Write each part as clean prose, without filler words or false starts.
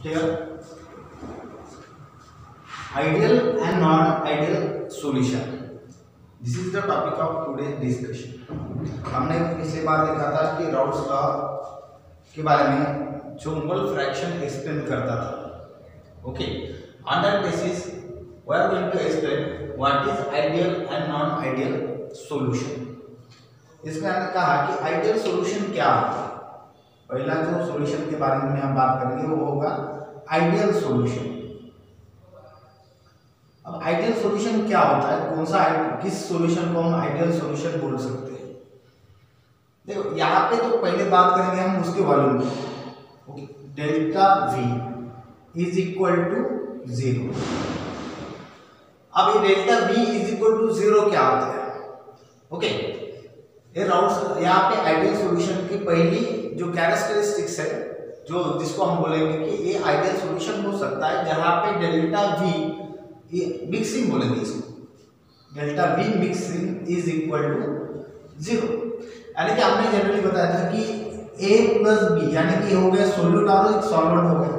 Here, ideal and non-ideal solution. This is the topic of today's discussion. हमने पिछली बार देखा था कि राउल्स लॉ के बारे में जो मोल फ्रैक्शन एक्सप्लेन करता था. Okay, on that basis we are going to explain what is ideal and non ideal solution. इसमें हमने कहा कि आइडियल सॉल्यूशन क्या होता है. पहला जो सॉल्यूशन के बारे में हम बात करेंगे वो होगा आइडियल सॉल्यूशन. अब आइडियल सॉल्यूशन क्या होता है, कौन सा किस सॉल्यूशन को हम आइडियल सॉल्यूशन बोल सकते हैं. देखो यहाँ पे तो पहले बात करेंगे हम उसके वॉल्यूम की. Okay, delta V is equal to 0. अब ये delta V is equal to 0 क्या होता है. ओके, ये राउल्स यहाँ पे आइडियल सॉल्यूशन की पहली जो कैरेक्टरिस्टिक्स है, जो जिसको हम बोलेंगे कि ये आइडियल सॉल्यूशन हो सकता है जहाँ पे डेल्टा V, ये मिक्सिंग बोलेंगे इसको, delta V mixing is equal to 0. यानी कि आपने जनरली बताया था कि A प्लस बी यानी कि हो गया सोल्यूट और एक सॉल्वेंट हो गया.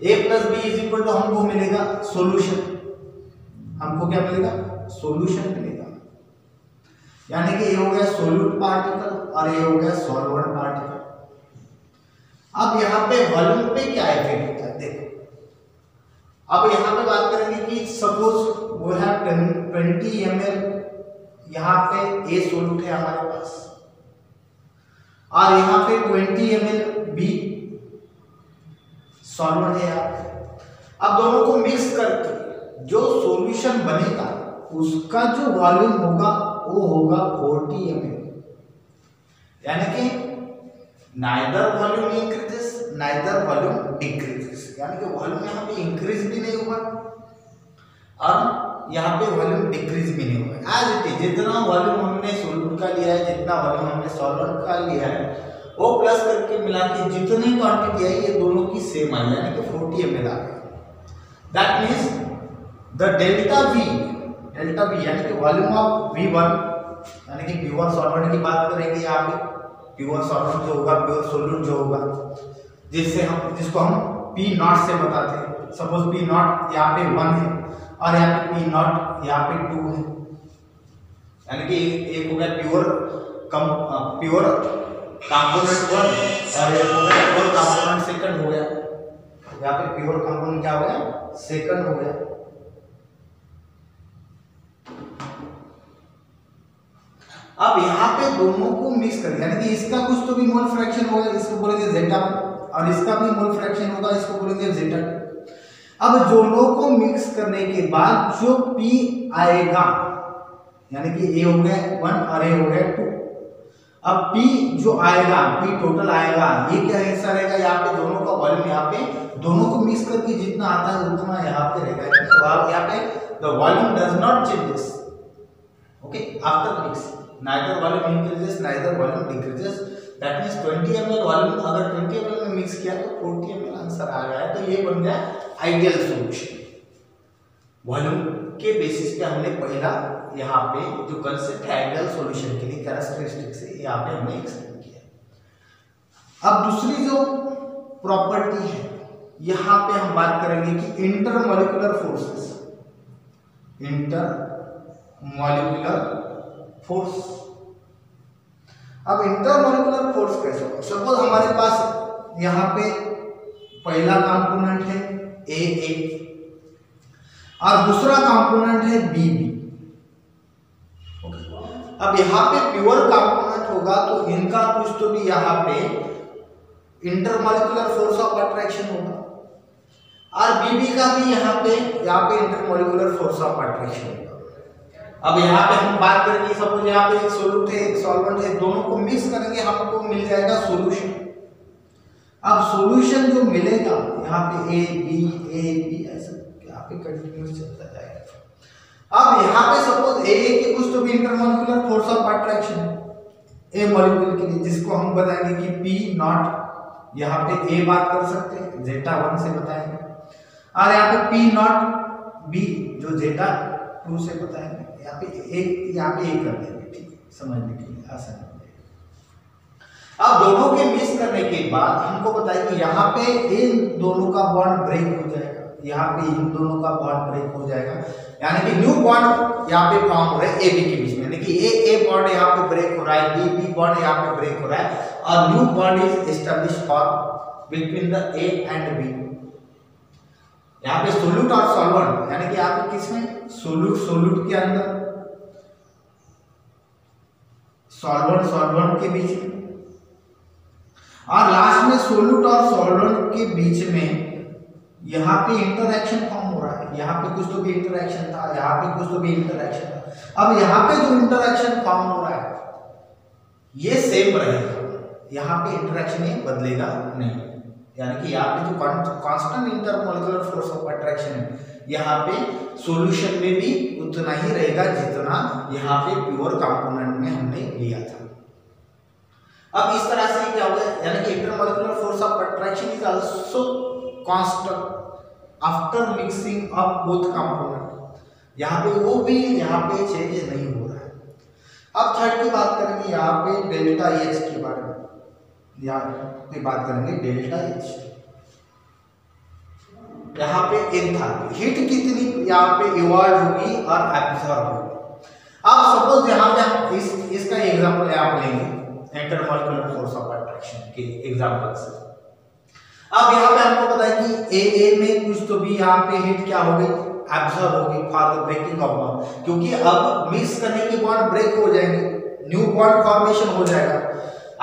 A plus B is equal to हमको मिलेगा सॉल्यूशन. हमको क्या मिलेगा, सॉल्यूशन मिलेगा. यानी कि ये हो गया सोल्यूट पार्टिकल और ये हो गया सॉल्वेंट पार्टिकल. अब यहाँ पे वॉल्यूम पे क्या इफेक्ट होता है देखो. अब यहाँ पे बात करेंगे कि सपोज वो है 20 ml, यहाँ पे A सोल्यूट है हमारे पास और यहाँ पे 20 ml B सॉल्वेंट है यहाँ पे. अब दोनों को मिक्स करके जो सॉल्यूशन बनेगा उसका जो वॉल्यूम होगा वो होगा 40 ml. यानी कि neither volume increases neither volume decreases. यानी कि वॉल्यूम यहाँ पे इंक्रीज भी नहीं हुआ और यहाँ पे वॉल्यूम डिक्रीज भी नहीं हुआ. एज इट इज जितना वॉल्यूम हमने सोल्यूट का लिया है, जितना वॉल्यूम हमने सॉल्वेंट का लिया है, वो प्लस करके मिला के जितनी क्वांटिटी है ये दोनों की सेम आई, यानी कि 40 ml आ गई. That means the delta V यानी कि वॉल्यूम ऑफ V1, यानी कि प्योर सॉल्वेंट की बात करेंगे यहाँ पे. प्योर सॉल्वेंट जो होगा, प्योर सोल्यूट जो होगा, जिसको हम P0 से बताते हैं. सपोज P0 यहाँ पे 1 है और यहाँ पे P0 यहाँ पे 2 है. यानी कि एक हो गया प्योर कंपोनेंट 1 और एक हो गया प्योर कंपोनेंट सेकंड हो गया. यहाँ पे प्योर कंपोनेंट क्या हो गया, सेकंड हो गया. अब यहाँ पे दोनों को मिक्स करें, यानी कि इसका कुछ तो भी मोल फ्रैक्शन होगा, इसको बोलेंगे जेटा, और इसका भी मोल फ्रैक्शन होगा, इसको बोलेंगे जेटा. अब दोनों को मिक्स करने के बाद जो P आएगा, यानी कि A हो गया 1 और A हो गया 2. अब P जो आएगा, P टोटल आएगा, ये क्या ऐसा रहेगा, यहाँ पे दोनों का वॉल्यूम, यहाँ पे दोनों को मिक्स करके जितना आता है उतना यहाँ पे रहेगा. तो यहाँ पे the volume does not changes. Okay, after mix neither volume increases neither volume decreases. that means 20 ml volume अगर 20 ml में मिक्स किया तो 40 ml आंसर आ गया है. तो ये बन गया आइडियल सॉल्यूशन. वॉल्यूम के बेसिस पे हमने पहला यहाँ पे जो कंसेप्ट है आइडियल सॉल्यूशन के लिए कैरेक्टरिस्टिक्स है, यहाँ पे हमने एक्सप्लेन किया. अब दूसरी जो प्रॉपर्टी है, यहाँ पे हम बात करेंगे कि इंटरमॉलिक्यूलर फोर्सेस. Intermolecular force. अब इंटरमॉलिक्यूलर फोर्स कैसे होगा. सपोज हमारे पास यहाँ पे पहला कंपोनेंट है AA और दूसरा कंपोनेंट है BB. अब यहाँ पे प्योर कंपोनेंट होगा तो इनका कुछ तो भी यहाँ पे इंटरमॉलिक्यूलर फोर्स ऑफ अट्रैक्शन होगा और BB का भी यहाँ पे इंटरमॉलिक्यूलर फोर्स ऑफ अट्रैक्शन होगा. अब यहाँ पे हम बात करेंगे, सपोज यहाँ पे एक सोल्यूट है एक सॉल्वेंट है, दोनों को मिक्स करेंगे हमको मिल जाएगा सॉल्यूशन. अब सॉल्यूशन जो मिलेगा यहाँ पे A B ऐसा यहाँ पे कंटिन्यूअस चलता जाएगा. अब यहाँ पे सपोज AA के कुछ तो भी इंटरमॉलिक्यूलर फोर्स ऑफ अट्रैक्शन है A मॉलिक्यूल के लिए, जिसको हम बताएंगे कि P0. यहाँ पे A बात कर सकते हैं, जेटा 1 से बताएंगे, और यहाँ पे P0 B जो जेटा 2 से बताएंगे. यहाँ पे A कर देंगे. ठीक है, समझने के लिए आसान हो जाएगा. अब दोनों के मिक्स करने के बाद हमको बताइए कि यहाँ पे इन दोनों का बॉन्ड ब्रेक हो जाएगा, यहाँ पे इन दोनों का बॉन्ड ब्रेक हो जाएगा, यानी कि न्यू बॉन्ड यहाँ पे फॉर्म हो रहा है ए बी के बीच में, यानी कि ए बॉन्ड यहाँ पे ब्रेक हो रहा है, बी बॉन्ड यहाँ पे ब्रेक हो रहा है, और new bond is establish for between the A and B. यहाँ पे सोल्यूट और सॉल्वेंट, यानी कि यहाँ पे किसमें सोल्यूट के अंदर, सॉल्वेंट के बीच में, और लास्ट में सोल्यूट और सॉल्वेंट के बीच में यहाँ पे इंटरएक्शन फॉर्म हो रहा है, यहाँ पे कुछ तो भी इंटरएक्शन था, यहाँ पे कुछ तो भी इंटरएक्शन था। अब यहाँ पे जो इंटरएक्शन फॉर्म हो रहा है ये सेम रहेगा, यहाँ पे इंटरएक्शन ये बदलेगा नहीं, यानी कि यहाँ पे जो constant intermolecular force of attraction है यहाँ पे सॉल्यूशन में भी उतना ही रहेगा जितना यहाँ पे प्योर कंपोनेंट में हमने लिया था। अब इस तरह से क्या होगा, यानी कि intermolecular force of attraction is also constant after mixing of both component, यहाँ पे वो भी यहाँ पे चेंज नहीं हो रहा है। अब थर्ड की बात करेंगे यहाँ पे डेल्टा एच के बारे में, यहाँ पे बात करेंगे डेल्टा एच। यहाँ पे एंथैल्पी, हीट कितनी यहाँ पे इवॉल्व होगी और एब्जॉर्ब होगी। अब सपोज यहाँ पे हम इसका एग्जांपल आप लेंगे इंटरमॉलिक्यूलर फोर्स ऑफ अट्रैक्शन के एग्जांपल से। अब यहाँ पे हमको पता है कि ए में कुछ तो भी यहाँ पे हीट क्या हो गई, एब्जॉर्ब होगी for the breaking of bond, क्योंकि अब मिक्स करने के बॉन्ड ब्रेक हो जाएंगे, न्यू बॉन्ड फॉर्मेशन हो जाएगा।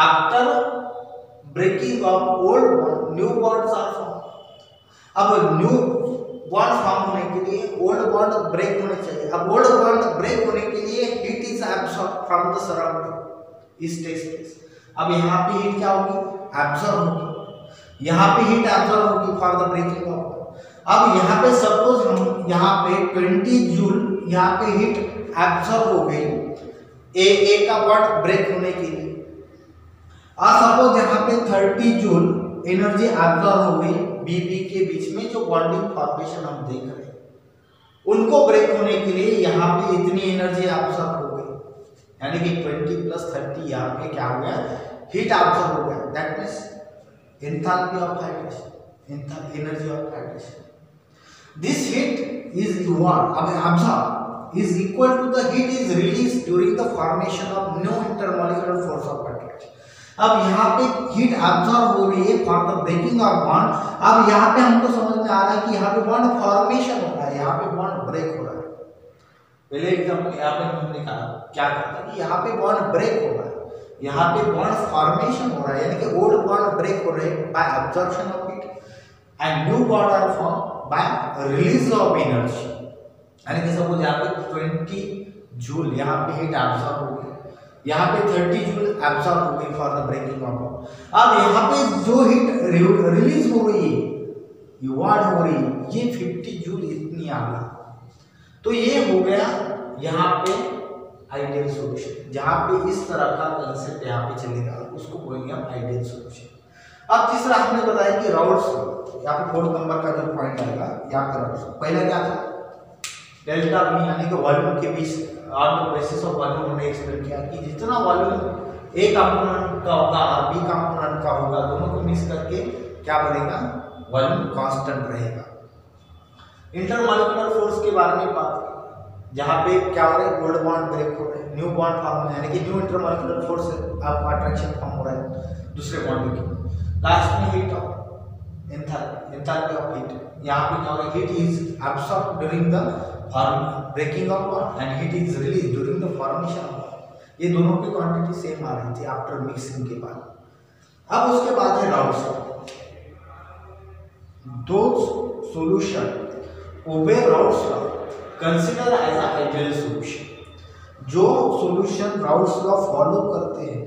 After breaking of old bond new bonds are form. अब न्यू बॉन्ड फॉर्म होने के लिए ओल्ड बॉन्ड ब्रेक होने चाहिए। अब ओल्ड बॉन्ड ब्रेक होने के लिए heat is absorb from the surrounding इस टेक्स प्लेस। अब यहाँ पे हीट क्या होगी, एब्सॉर्ब होगी, यहाँ पे हीट एब्सॉर्ब होगी फॉर द ब्रेकिंग ऑफ। अब यहाँ पे सपोज हम यहाँ पे 20 जूल यहाँ पे हीट एब्सॉर्ब हो गई ए का बॉन्ड ब्रेक होने के लिए, और सपोज यहाँ पे 30 जूल एनर्जी एब्सॉर्ब हो गई बी के बीच में, जो बॉन्डिंग फॉर्मेशन हम देख रहे हैं उनको ब्रेक होने के लिए यहाँ पे इतनी एनर्जी एब्सॉर्ब हो गई, यानी कि 20 + 30 यहाँ पे क्या हो गया, हीट एब्सॉर्ब हो गया। That means enthalpy of hydration, energy of hydration. This heat is absorbed is equal to the heat is released during the formation of new intermolecular force of attraction। अब यहाँ पे हीट एब्सॉर्ब हो रही है for the breaking of bond. अब यहाँ पे हमको समझ में आ रहा है कि यहाँ पे बॉन्ड फॉर्मेशन हो रहा है, यहाँ पे बॉन्ड ब्रेक हो रहा है। पहले एग्जांपल यहाँ पे हमने कहा क्या करता है कि यहाँ पे बॉन्ड ब्रेक हो रहा है, यहाँ पे बॉन्ड फॉर्मेशन हो रहा है, यानी कि ओल्ड बॉन्ड ब्रेक हो रहे हैं by absorption of heat and new bond are form by release of energy. यानी कि सपोज यहाँ पे 20 जूल यहाँ पे हीट एब्सॉर्ब हो गई, यहाँ पे 30 जूल एब्सॉर्ब हो गई for the breaking of bond. अब यहाँ पे जो हीट रिलीज हो रही है, इवॉल्व हो रही है, ये 50 जूल इतनी आ गई। तो ये हो गया यहाँ पे आइडियल सॉल्यूशन, जहाँ पे इस तरह का कंसेप्ट यहाँ पे चलेगा उसको बोलेंगे हम आइडियल सॉल्यूशन। अब तीसरा हमने बताया कि राउल्ट्स लॉ, यहाँ पे 4 नंबर का जो पॉइंट आएगा यहाँ पे राउल्ट्स लॉ। पहला क्या था, डेल्टा V यानी कि वॉल्यूम के बीच on the basis of volume हमने एक्सप्लेन किया कि जितना वॉल्यूम ए कंपोनेंट का होगा और बी कंपोनेंट का होगा, दोनों को मिक्स करके क्या बनेगा, वॉल्यूम कांस्टेंट रहेगा। इंटरमॉलिक्यूलर फोर्स के बारे में बात, जहाँ पे क्या हो रहा है, ओल्ड बॉन्ड ब्रेक हो रहा है, न्यू बॉन्ड फॉर्म हो रहा है, यानी कि new intermolecular force of attraction form हो रहा है दूसरे बॉन्ड की। लास्ट में heat of enthalpy of heat, यहाँ पे क्या हो रहा है, heat is absorb during the breaking of bond and heat is release during the formation of bond. ये दोनों की क्वांटिटी सेम आ रही थी आफ्टर मिक्सिंग के बाद। अब उसके बाद है Raoult's law. Those solution obey Raoult's law consider as a ideal solution. जो सॉल्यूशन राउल्ट्स लॉ फॉलो करते हैं,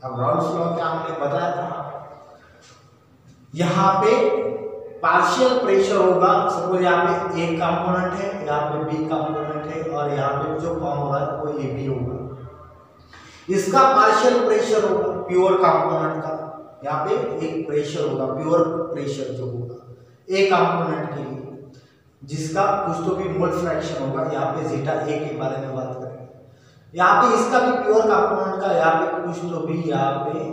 अब राउल्ट्स लॉ क्या हमने बताया था, यहाँ पे पार्शियल प्रेशर होगा। सपोज यहाँ पे ए कंपोनेंट है, यहाँ पे बी कंपोनेंट है, और यहाँ पे जो फॉर्म हो रहा है वो ए बी होगा। इसका पार्शियल प्रेशर होगा प्योर कंपोनेंट का, यहाँ पे एक प्रेशर होगा प्योर प्रेशर जो होगा ए कंपोनेंट के लिए, जिसका कुछ तो भी मोल फ्रैक्शन होगा। यहाँ पे जीटा ए के बारे में बात करेंगे। यहाँ पे इसका भी प्योर कंपोनेंट का यहाँ पे कुछ तो भी यहाँ पे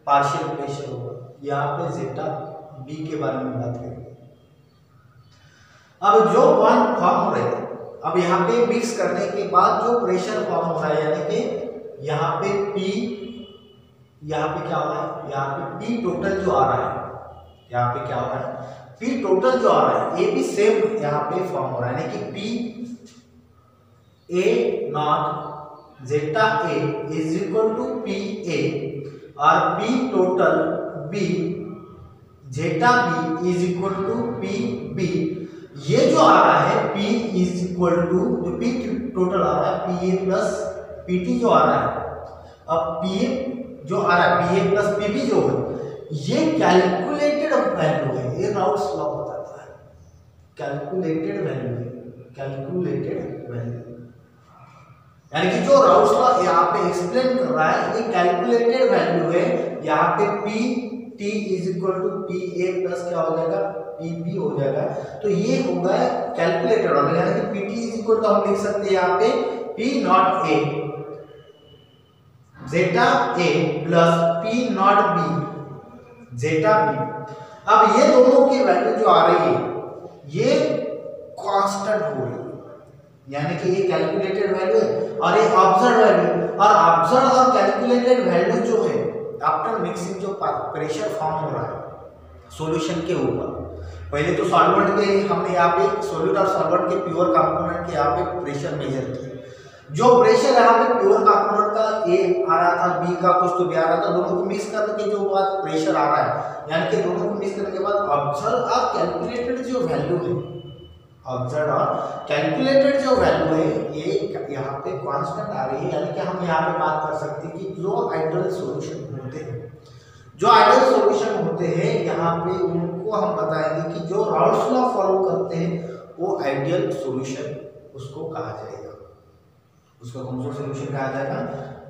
पार्शियल प्रेशर होगा। यहाँ पे जेटा बी के बारे में बात करेंगे। अब जो बॉन्ड फॉर्म हो रहे हैं, अब यहाँ पे मिक्स करने के बाद जो प्रेशर फॉर्म हो रहा है, यानी कि यहाँ पे पी, यहाँ पे क्या हो रहा है, यहाँ पे पी टोटल जो आ रहा है, यहाँ पे क्या हो रहा है, पी टोटल जो आ रहा है ये भी सेम यहाँ पे फॉर्म हो रहा है, यानी कि P A not zeta A is equal to P A और P total B zeta B is equal to P B. ये जो आ रहा है P इज इक्वल टू, जो P टोटल आ रहा है P A plus P T जो आ रहा है, अब पी ए जो आ रहा है P A plus P B जो है, ये कैलकुलेटेड वैल्यू है, ये राउट्स लॉ बताता है, कैलकुलेटेड वैल्यू है, कैलकुलेटेड वैल्यू, यानी कि जो राउट्स लॉ यहाँ पे एक्सप्लेन कर रहा है ये कैलकुलेटेड वैल्यू है। यहाँ पे P T is equal to P A plus क्या हो जाएगा, पी बी हो जाएगा। तो ये होगा कैलकुलेटेड वाला, यानी कि P T is equal to हम लिख सकते हैं यहाँ पे P not A zeta A plus P not B zeta B. अब ये दोनों की वैल्यू जो आ रही है ये कांस्टेंट हो रही है, यानी कि ये कैलकुलेटेड वैल्यू है और ये ऑब्जर्व वैल्यू, और ऑब्जर्व और कैलकुलेटेड वैल्यू जो है आफ्टर मिक्सिंग जो प्रेशर फॉर्म हो रहा है सॉल्यूशन के ऊपर, पहले तो सॉल्वेंट के हमने यहाँ पे सॉलिड और सॉल्वेंट के प्योर कंपोनेंट के यहाँ पे प्रेशर मेजर किया, जो प्रेशर यहाँ पे प्योर कंपोनेंट का ए आ रहा था, बी का कुछ तो भी आ रहा था, दोनों को मिक्स करने के जो बाद प्रेशर आ रहा है, यानी कि दोनों को मिक्स करने के बाद ऑब्जर्व और कैलकुलेटेड जो वैल्यू है, ऑब्जर्व और कैलकुलेटेड जो वैल्यू है ये यहाँ पे कांस्टेंट आ रही है। यानी कि हम यहाँ पे बात कर सकते हैं कि जो आइडियल सॉल्यूशन होते हैं, जो आइडियल सॉल्यूशन होते हैं यहाँ पे उनको हम बताएंगे कि जो राउल्स लॉ फॉलो करते हैं वो आइडियल सॉल्यूशन उसको कहा जाएगा, उसको कौन सा सॉल्यूशन कहा जाएगा,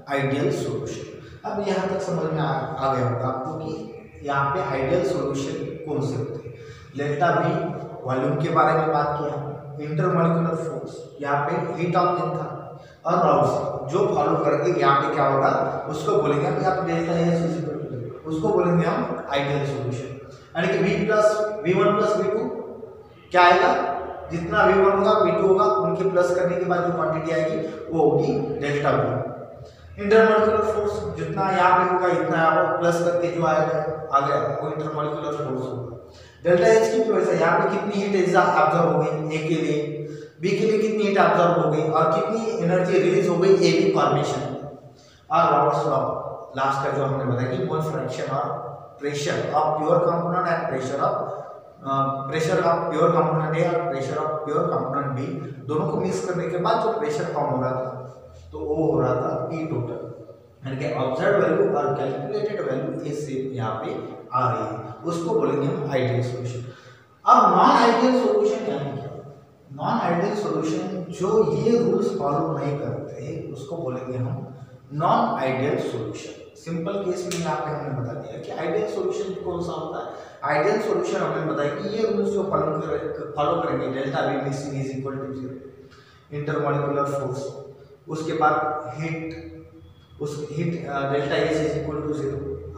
आइडियल सॉल्यूशन। अब यहाँ तक समझ में आ गया होगा आपको कि यहाँ पे आइडियल सॉल्यूशन कौन से होते हैं। डेल्टा बी वॉल्यूम के बारे में बात किया, इंटरमॉलिक्यूलर फोर्स, यहाँ पे हीट ऑफ एंथर और राउल्स जो फॉलो करके यहाँ पे क्या होगा उसको बोलेंगे हम, यहाँ पे डेल्टा ए उसको बोलेंगे हम आइडियल सॉल्यूशन। यानी कि V plus V1 plus V2 क्या आएगा, जितना V1 होगा V2 होगा, उनके प्लस करने के बाद जो क्वांटिटी आएगी वो होगी डेल्टा बी। इंटरमॉलिक्यूलर फोर्स जितना यहाँ पे होगा इतना यहाँ पर प्लस करके जो आएगा आ गया वो इंटरमॉलिक्यूलर फोर्स होगा। डेल्टा एच की वजह से यहाँ पे कितनी हीट एब्जॉर्ब हो गई ए के लिए, बी के लिए कितनी हीट एब्जॉर्ब हो गई और कितनी एनर्जी रिलीज हो गई ए बी फॉर्मेशन। और राउल्स लॉ लास्ट का जो हमने बताया कि मोल फ्रैक्शन और pressure of pure component and pressure of pure component A और pressure of pure component B, दोनों को मिक्स करने के बाद जो प्रेशर फॉर्म हो रहा था तो वो हो रहा था पी टोटल, यानी कि ऑब्जर्व वैल्यू और कैलकुलेटेड वैल्यू ए से यहाँ पे आ रही है, उसको बोलेंगे हम आइडियल सॉल्यूशन। अब नॉन आइडियल सॉल्यूशन क्या है, नॉन आइडियल सॉल्यूशन जो ये रूल्स फॉलो नहीं करते उसको बोलेंगे हम non ideal solution. Simple case में यहाँ पे हमने बता दिया कि आइडियल सॉल्यूशन कौन सा होता है। आइडियल सॉल्यूशन हमने बताया कि ये रूल्स जो फॉलो करेंगे, delta V mixing is equal to 0, intermolecular force, उसके बाद हीट, उस heat delta H is equal to 0,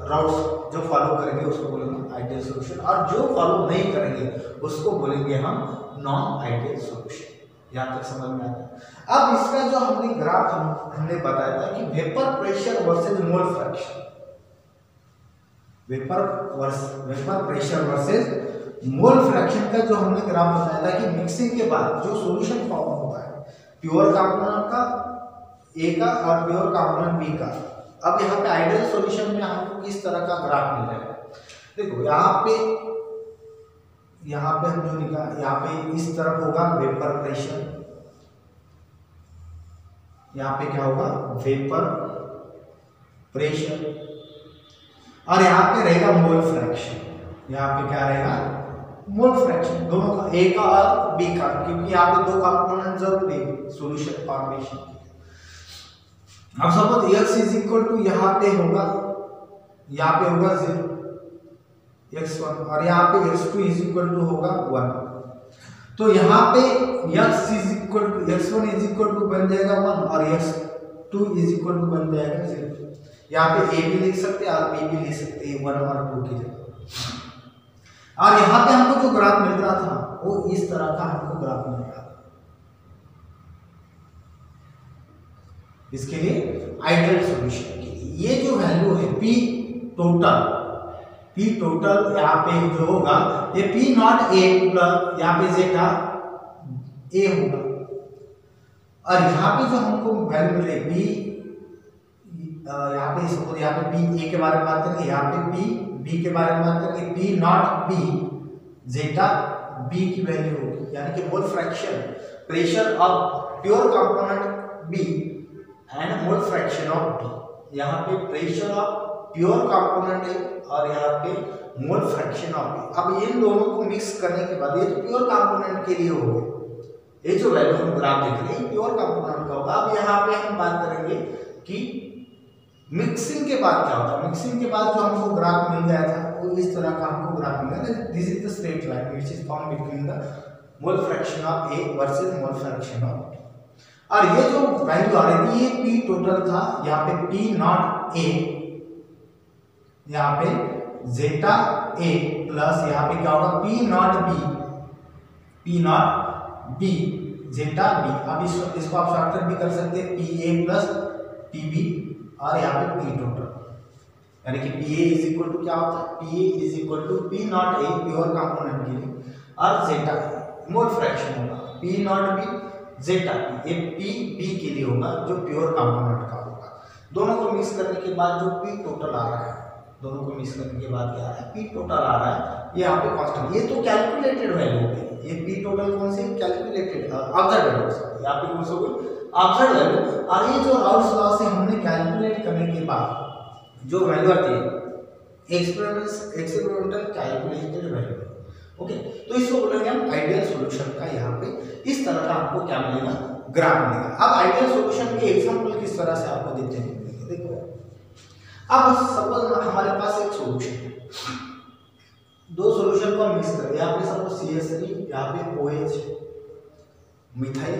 Raoult's जो फॉलो करेंगे उसको बोलेंगे आइडियल सॉल्यूशन, और जो फॉलो नहीं करेंगे उसको बोलेंगे हम नॉन आइडियल सॉल्यूशन। यहाँ तक समझ में आता है। अब इसका जो हमने ग्राफ हमने बताया था कि vapour pressure versus mole fraction, vapour pressure versus mole fraction का जो हमने ग्राफ बताया था कि मिक्सिंग के बाद जो सॉल्यूशन फॉर्म होता है प्योर कंपोनेंट का ए का और प्योर कंपोनेंट बी का। अब यहाँ पे आइडियल सॉल्यूशन में हमको किस तरह का ग्राफ मिल रहा है, देखो यहाँ पे हम जो निकाल, यहाँ पे इस तरफ होगा वेपर प्रेशर, यहाँ पे क्या होगा वेपर प्रेशर, और यहाँ पे रहेगा मोल फ्रैक्शन। यहाँ पे क्या रहेगा मोल फ्रैक्शन, दोनों का ए का और बी का, क्योंकि यहाँ पे दो कंपोनेंट जरूरी है सॉल्यूशन फॉर्मेशन। अब suppose x is equal to यहाँ पे होगा 0 x1 और यहाँ पे x2 इज इक्वल टू होगा 1, तो यहाँ पे x is equal to x1 is equal to बन जाएगा 1 और x2 इज इक्वल टू बन जाएगा 0। यहाँ पे ए भी लिख सकते हैं और बी भी लिख सकते हैं 1 और 2 की जगह। और यहाँ पे हमको जो ग्राफ मिल रहा था वो इस तरह का हमको ग्राफ मिल रहा था। इसके लिए आइडियल सॉल्यूशन के लिए ये जो वैल्यू है पी टोटल यहाँ पे जो होगा ये पी नॉट ए प्लस यहाँ पे जेटा ए होगा। और यहाँ पे जो हमको वैल्यू मिल रही बी, यहाँ पे सपोज यहाँ पे पी ए के बारे में बात करेंगे, यहाँ पे पी बी के बारे में बात करेंगे, P not B zeta B की वैल्यू होगी, यानी कि mole fraction pressure of pure component B and mole fraction of B. यहाँ पे प्रेशर ऑफ प्योर कंपोनेंट है और यहाँ पे मोल फ्रैक्शन ऑफ बी। अब इन दोनों को मिक्स करने के बाद ये तो प्योर कंपोनेंट के लिए हो गए, ये जो वैल्यू हम ग्राफ देख रहे हैं प्योर कंपोनेंट का होगा। अब यहाँ पे हम बात करेंगे कि मिक्सिंग के बाद क्या होता है। मिक्सिंग के बाद जो हमको ग्राफ मिल गया था वो इस तरह का हमको ग्राफ मिल गया। This is the straight line which is found between the mole fraction of A versus mole fraction of B. और ये जो वैल्यू आ रही थी ये पी टोटल था, यहाँ पे पी नॉट ए, यहाँ पे जेटा ए प्लस यहाँ पे क्या होगा P not B zeta B. अब इसको आप शॉर्टकट भी कर सकते हैं P A plus P B और यहाँ पे पी टोटल, यानी कि P A is equal to क्या होता है P A is equal to P not A pure component के लिए और जेटा मोल फ्रैक्शन होगा पी नॉट बी जेटा ये पी बी के लिए होगा जो प्योर कंपोनेंट का होगा। दोनों को मिक्स करने के बाद जो पी टोटल आ रहा है, दोनों को मिक्स करने के बाद क्या आ रहा है पी टोटल आ रहा है, ये यहाँ पे कांस्टेंट, ये तो कैलकुलेटेड वैल्यू है। ये पी टोटल कौन सी कैलकुलेटेड ऑब्जर्व वैल्यू, यहाँ पे कौन सा होगी ऑब्जर्व वैल्यू। और ये जो राउल्स लॉ से हमने कैलकुलेट करने के बाद जो वैल्यू आती है एक्सपेरिमेंटल कैलकुलेटेड वैल्यू। ओके, तो इसको बोलेंगे हम आइडियल सॉल्यूशन का। यहाँ पे इस तरह का आपको क्या मिलेगा ग्राफ मिलेगा। अब आइडियल सॉल्यूशन के एग्जांपल किस तरह से आपको देते हैं देखो। अब सपोज हमारे पास एक सॉल्यूशन है, दो सॉल्यूशन को हम मिक्स करें, यहाँ पे सपोज CH3 यहाँ पे OH मिथाइल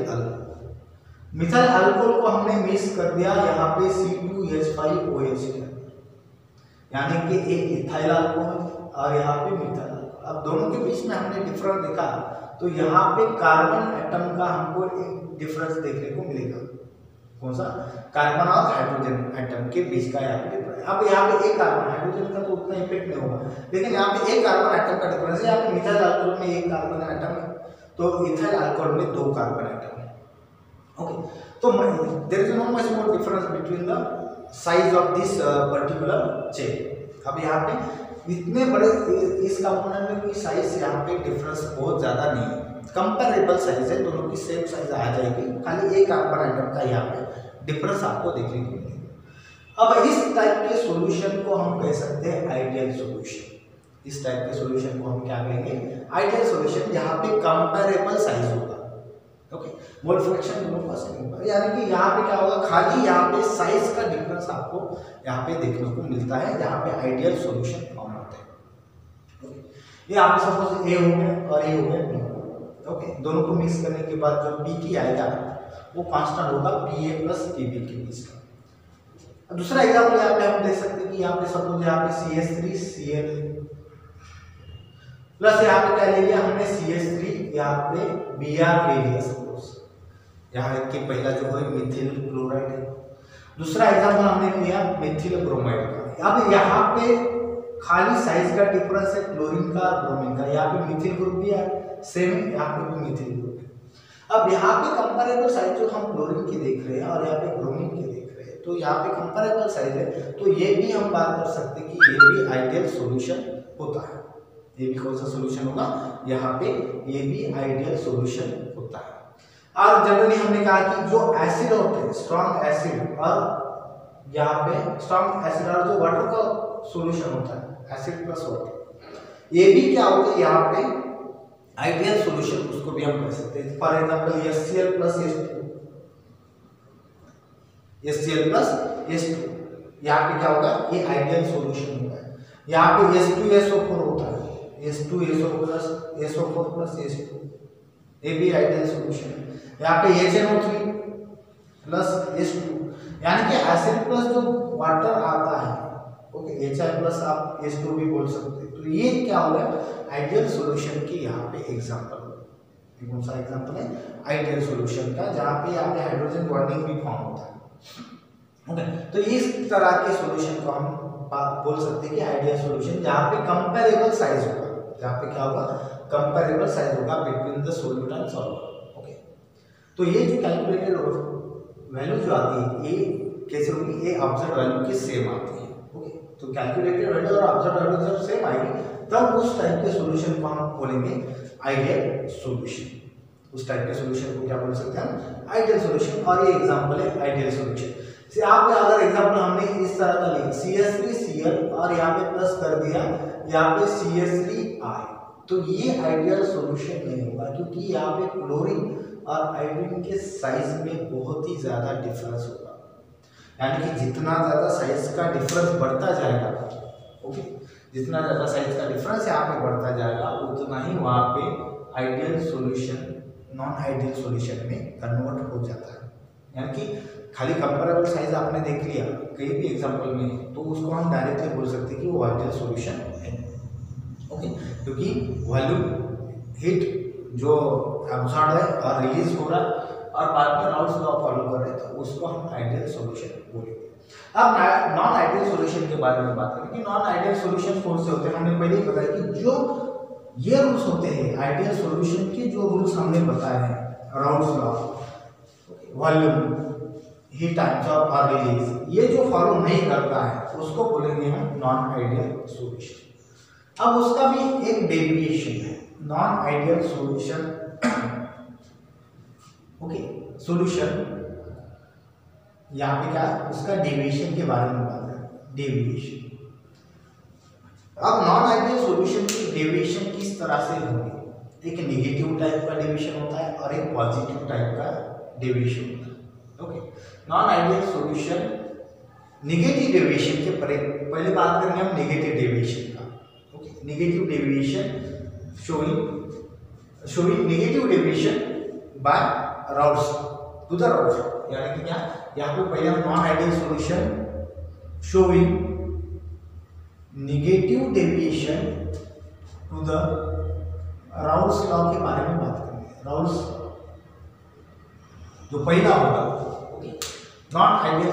अल्कोहल को हमने मिक्स कर दिया यहाँ पे C2H5OH, यानी कि एक इथाइल अल्कोहल और यहाँ पे मिथाइल। अब दोनों के बीच में हमने डिफरेंस देखा तो यहाँ पे कार्बन एटम का हमको एक डिफरेंस देखने को मिलेगा। कौन सा कार्बन और हाइड्रोजन एटम के बीच का यहाँ पे डिफरेंस। अब यहाँ पे एक कार्बन हाइड्रोजन का तो उतना इफेक्ट नहीं होगा, लेकिन यहाँ पे एक कार्बन एटम का डिफरेंस है। यहाँ पे मिथाइल अल्कोहल में एक कार्बन एटम है तो इथाइल अल्कोहल में 2 कार्बन एटम है। ओके, तो there is no much more difference between the size of this particular chain. अब यहाँ पे इतने बड़े इस कंपोनेंट में कोई साइज यहाँ पे डिफरेंस बहुत ज़्यादा नहीं है, कंपेरेबल साइज है, दोनों की सेम साइज आ जाएगी, खाली एक कार्बन आइटम का यहाँ पे डिफरेंस आपको देखने को मिलेगा। अब इस टाइप के सॉल्यूशन को हम कह सकते हैं आइडियल सॉल्यूशन। इस टाइप के सॉल्यूशन को हम क्या कहेंगे आइडियल सॉल्यूशन, जहाँ पे कंपेरेबल साइज होगा। ओके, मोल फ्रैक्शन दोनों का सेम होगा, यानी कि यहाँ पे क्या होगा खाली यहाँ पे साइज का डिफरेंस आपको यहाँ पे देखने को मिलता है, जहाँ पे आइडियल सॉल्यूशन फॉर्म होता है। ये आप सपोज ए हो गया और ए हो गया बी। ओके, दोनों को मिक्स करने के बाद जो पी की आएगा वो कांस्टेंट होगा P A plus P B के बीच का। दूसरा एग्जाम्पल यहाँ पे हम देख सकते हैं कि यहाँ पे सपोज यहाँ पे CH3Cl प्लस यहाँ पे क्या ले लिया हमने CH3 यहाँ पे Br ले लिया सपोज, यहाँ के पहला जो है मिथिल क्लोराइड है। दूसरा एग्जाम्पल हमने लिया मिथिल ब्रोमाइड का। अब यहाँ पे खाली साइज का डिफरेंस है क्लोरीन का और ब्रोमीन का, यहाँ पे मिथिल ग्रुप भी है सेम, यहाँ पे भी मिथिल ग्रुप है। अब यहाँ पे कंपेरेबल साइज जो हम क्लोरीन की देख रहे हैं और यहाँ पे ब्रोमीन की देख रहे हैं, तो यहाँ पे कंपेरेबल साइज है, तो ये भी हम बात कर सकते हैं कि ये भी आइडियल सॉल्यूशन होता है। ये भी कौन सा सॉल्यूशन होगा यहाँ पे, ये भी आइडियल सॉल्यूशन होता है। और जनरली हमने कहा कि जो एसिड होते हैं स्ट्रॉन्ग एसिड और यहाँ पे स्ट्रॉन्ग एसिड और जो वाटर का सॉल्यूशन होता है एसिड प्लस वाटर, ये भी क्या होता है यहाँ पे आइडियल सॉल्यूशन, उसको भी हम कह सकते हैं। For example HCl plus H2, यहाँ पे क्या होगा ये आइडियल सॉल्यूशन होगा। यहाँ पे H2SO4 होता है, H2SO4 प्लस H2, ये भी आइडियल सॉल्यूशन है। यहाँ पे HNO3 प्लस H2, यानी कि एसिड प्लस जो वाटर आता है, ओके, HI प्लस आप H2 भी बोल सकते हैं। तो ये क्या हो गया आइडियल सॉल्यूशन की यहाँ पे एग्जांपल। कौन सा एग्जांपल है आइडियल सॉल्यूशन का, जहाँ पे यहाँ पे हाइड्रोजन बॉन्डिंग भी फॉर्म होता है, ओके। तो इस तरह के सॉल्यूशन को हम बोल सकते हैं कि आइडियल सॉल्यूशन, जहाँ पे कंपेरेबल साइज होगा, जहाँ पे क्या होगा कंपेरेबल साइज होगा between the solute and solver, okay. तो ये जो कैलकुलेटेड वैल्यू जो आती है ये कैसे होगी, ये ऑब्जर्व वैल्यू के सेम आती है, ओके। तो कैलकुलेटेड वैल्यू और ऑब्जर्व वैल्यू जब सेम आएगी तब उस टाइप के सॉल्यूशन को हम बोलेंगे आइडियल सॉल्यूशन। उस टाइप के सॉल्यूशन को क्या बोल सकते हैं आइडियल सॉल्यूशन। और ये एग्जांपल है आइडियल सॉल्यूशन। से आप अगर एग्जांपल हमने इस तरह का लिया CH3Cl और यहाँ पे प्लस कर दिया यहाँ पे CH3I, तो ये आइडियल सॉल्यूशन नहीं होगा, क्योंकि यहाँ पे क्लोरीन और आयोडीन के साइज में बहुत ही ज्यादा डिफरेंस होगा। यानी कि जितना ज्यादा साइज का डिफरेंस बढ़ता जाएगा, ओके, जितना ज्यादा साइज का डिफरेंस यहाँ पे बढ़ता जाएगा उतना ही वहाँ पे ideal solution non ideal solution में कन्वर्ट हो जाता है। यानी कि खाली कंपेरेबल साइज आपने देख लिया कहीं भी एग्जांपल में, तो उसको हम डायरेक्टली बोल सकते हैं कि वो आइडियल सॉल्यूशन है, ओके। क्योंकि वॉल्यूम हीट जो एब्सॉर्ब है और रिलीज हो रहा है और बाद में राउल्स लॉ फॉलो कर रहे हैं, तो उसको हम आइडियल सॉल्यूशन बोलेंगे। अब नॉन आइडियल सॉल्यूशन के बारे में बात करें कि नॉन आइडियल सॉल्यूशन कौन से होते हैं। हमने पहले ही बताया कि जो ये रूल्स होते हैं आइडियल सॉल्यूशन के, जो रूल्स हमने बताए हैं Raoult's law, volume heat absorb और रिलीज, ये जो फॉलो नहीं करता है उसको बोलेंगे हम नॉन आइडियल सॉल्यूशन। अब उसका भी एक डेविएशन है non ideal solution, okay. Solution यहाँ पे क्या है उसका डेविएशन के बारे में बात करें, डेविएशन। अब नॉन आइडियल सॉल्यूशन की डेविएशन किस तरह से होगी, एक नेगेटिव टाइप का डेविएशन होता है और एक पॉजिटिव टाइप का डेविएशन होता है, okay. Non ideal solution negative deviation के पहले बात करेंगे हम नेगेटिव डेविएशन का, okay. Negative deviation showing negative deviation by Raoult's to the Raoult's, यानी कि क्या यहाँ पे पहले हम non ideal solution showing negative deviation to the Raoult's law के बारे में बात करेंगे। राउल्स जो पहला होगा, okay, non ideal